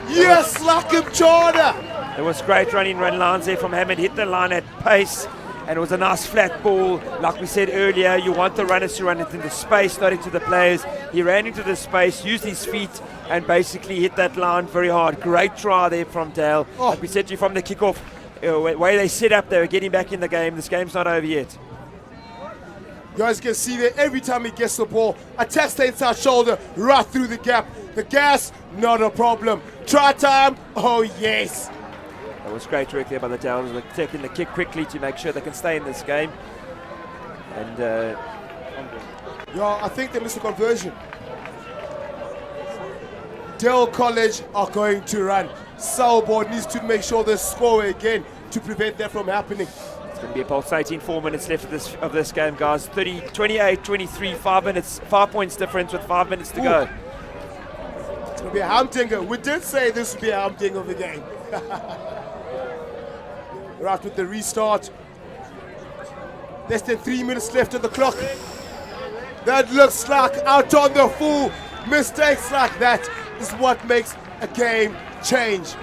Yes, Lakim Chana! There was great run lines there from Hammond. Hit the line at pace. And it was a nice flat ball. Like we said earlier, you want the runners to run into the space, not into the players. He ran into the space, used his feet, and basically hit that line very hard. Great try there from Dale. Oh. Like we said to you from the kickoff, the way they set up, they were getting back in the game. This game's not over yet. You guys can see that every time he gets the ball, attacks the inside shoulder, right through the gap. The gas, not a problem. Try time, oh yes. It was great work there by the Downs, taking the kick quickly to make sure they can stay in this game. And yeah, I think they missed a conversion. Dale College are going to run. Selborne needs to make sure they score again to prevent that from happening. It's going to be a pulsating 4 minutes left of this game, guys. 28-23, 5 points difference with 5 minutes to go. It's going to be a humdinger. We did say this would be a humdinger of the game. Right with the restart. Less than 3 minutes left on the clock. That looks like out on the full. Mistakes like that is what makes a game change.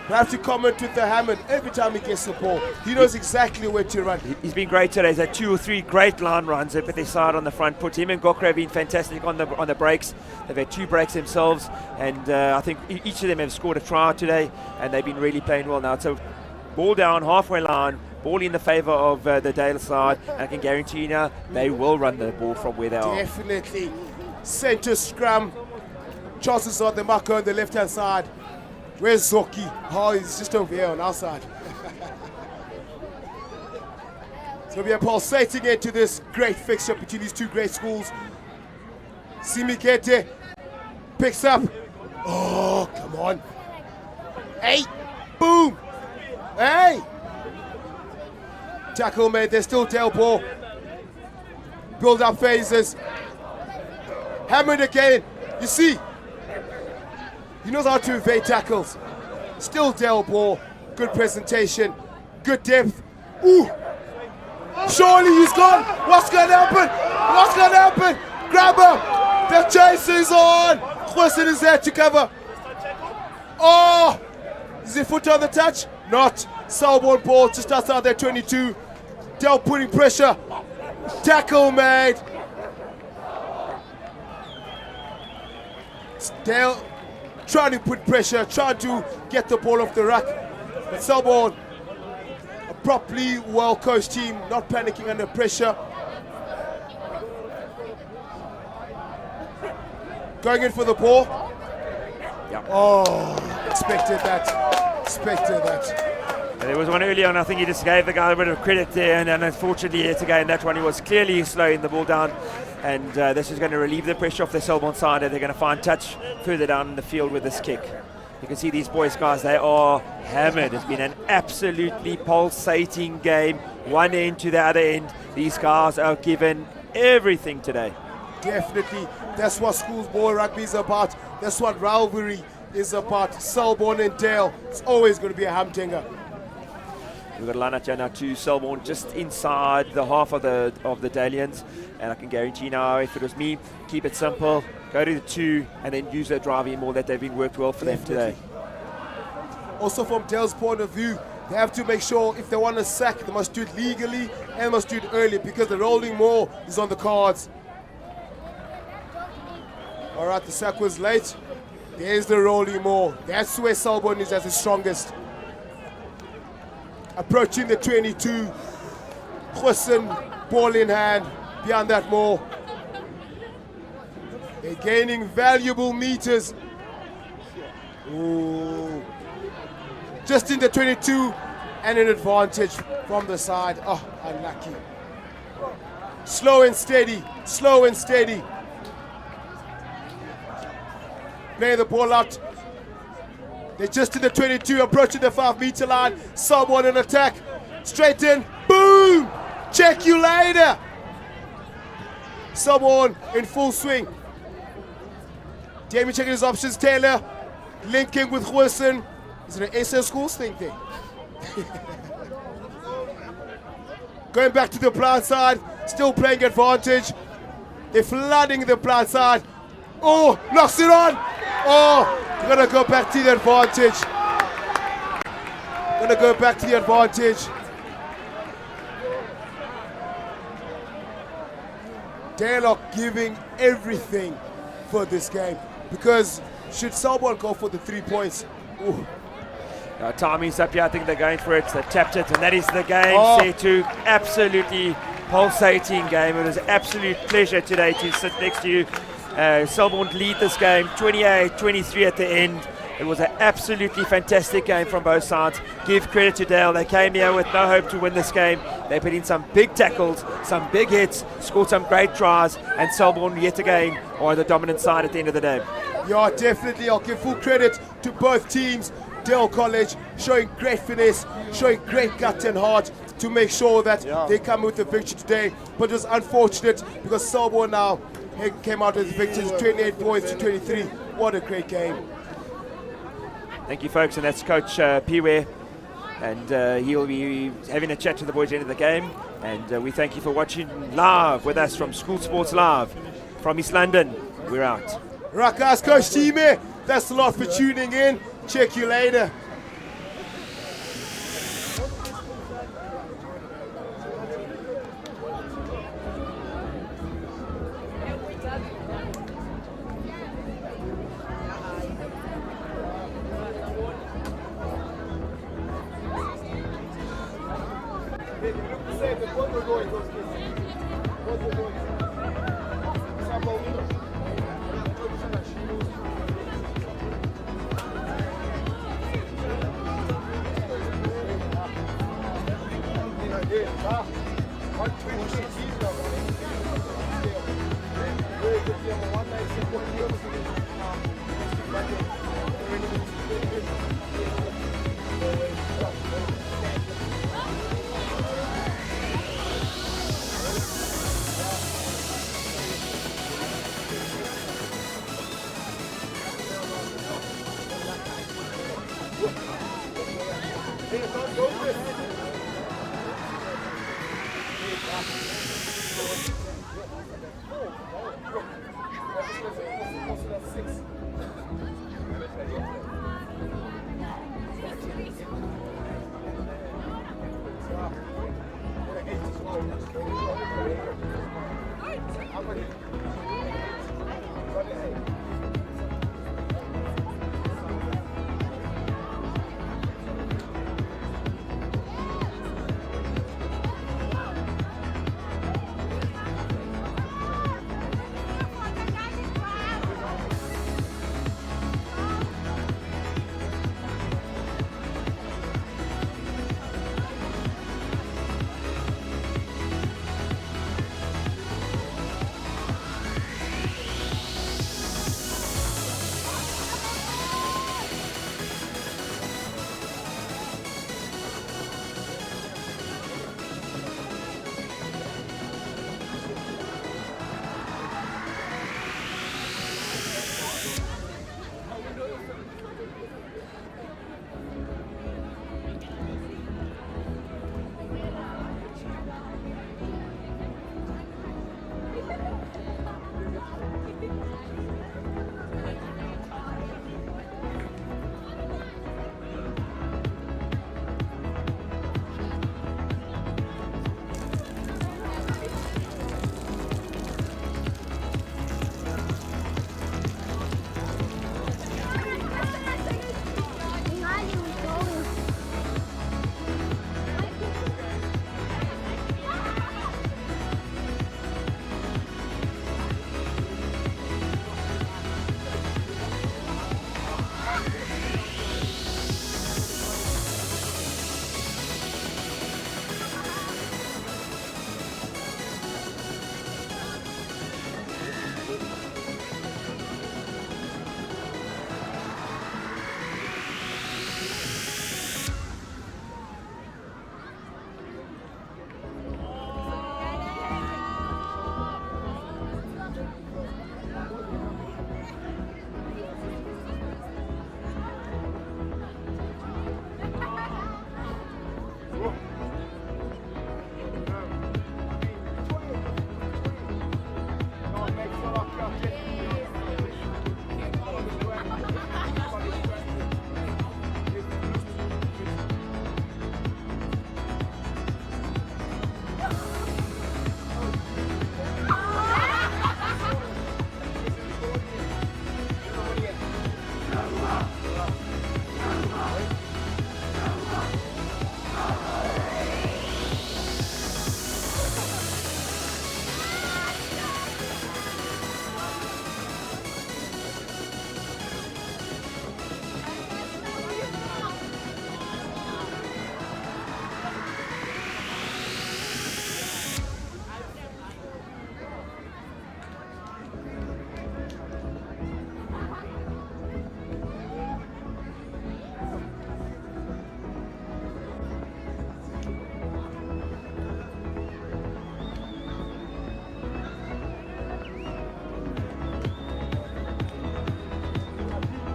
I have to comment with the Hammond every time he gets the ball. He knows exactly where to run. He's been great today. He's had 2 or 3 great line runs up at their side on the front foot. Him and Gokra have been fantastic on the breaks. They've had 2 breaks themselves, and I think each of them have scored a try today, and they've been really playing well now. So ball down, halfway line, ball in the favour of the Dale side, and I can guarantee you now they will run the ball from where they are. Definitely. Centre scrum. Chances are the marker on the left-hand side. Where's Zoki? Oh, he's just over here on our side. It's going to be a pulsating end to this great fixture between these two great schools. Simikete picks up. Oh, come on. Hey, boom. Hey. Tackle made, there's still tail ball. Build up phases. Hammered again. You see, he knows how to evade tackles. Still Dale ball. Good presentation. Good depth. Ooh. Surely he's gone. What's going to happen? What's going to happen? Grab him. The chase is on. Wilson is there to cover. Oh. Is he foot on the touch? Not. Selborne ball just outside their 22. Dale putting pressure. Tackle made. Dale trying to put pressure, trying to get the ball off the ruck. But Selborne, a properly well-coached team, not panicking under pressure. Going in for the ball. Yep. Oh, expected that. Expected that. There was one earlier, and I think he just gave the guy a bit of credit there, and unfortunately yet again that one he was clearly slowing the ball down, and this is going to relieve the pressure off the Selborne side, and they're going to find touch further down in the field with this kick. You can see these boys, guys, they are hammered. It's been an absolutely pulsating game, one end to the other end. These guys are given everything today. Definitely, that's what Schools Rugby is about. That's what rivalry is about. Selborne and Dale, it's always going to be a hamdinger. We've got a line out here now to Selborne just inside the half of the Dalians, and I can guarantee now, if it was me, keep it simple, go to the 2 and then use their driving more, that they've been worked well for them today. Also from Dale's point of view, they have to make sure if they want to sack, they must do it legally and must do it early, because the rolling more is on the cards. All right, the sack was late. There's the rolling more. That's where Selborne is at its strongest. Approaching the 22. Wilson, ball in hand. Beyond that more. They're gaining valuable meters. Ooh. Just in the 22 and an advantage from the side. Oh, unlucky. Slow and steady. Slow and steady. Play the ball out. They're just in the 22, approaching the 5-meter line. Someone in attack. Straight in. Boom! Check you later. Someone in full swing. Jamie checking his options. Taylor linking with Wilson. Is it an SS Schools thing there? Going back to the blind side. Still playing advantage. They're flooding the blind side. Oh, knocks it on. Oh, we're going to go back to the advantage. Going to go back to the advantage. Dale are giving everything for this game, because should Selborne go for the 3 points? Ooh. Timing's up here, I think they're going for it. They tapped it, and that is the game. Set to absolutely pulsating game. It was an absolute pleasure today to sit next to you. Selborne lead this game 28-23 at the end. It was an absolutely fantastic game from both sides. Give credit to Dale. They came here with no hope to win this game. They put in some big tackles, some big hits, scored some great tries, and Selborne yet again are the dominant side at the end of the day. Yeah, definitely. I'll give full credit to both teams. Dale College showing great finesse, showing great gut and heart to make sure that they come with the victory today. But it was unfortunate because Selborne now came out with the victory, 28 points to 23. What a great game. Thank you, folks, and that's Coach Piwe, and he'll be having a chat to the boys at the end of the game. And we thank you for watching live with us from School Sports Live from East London. We're out. Rakas, Coach Time, that's a lot for tuning in. Check you later. One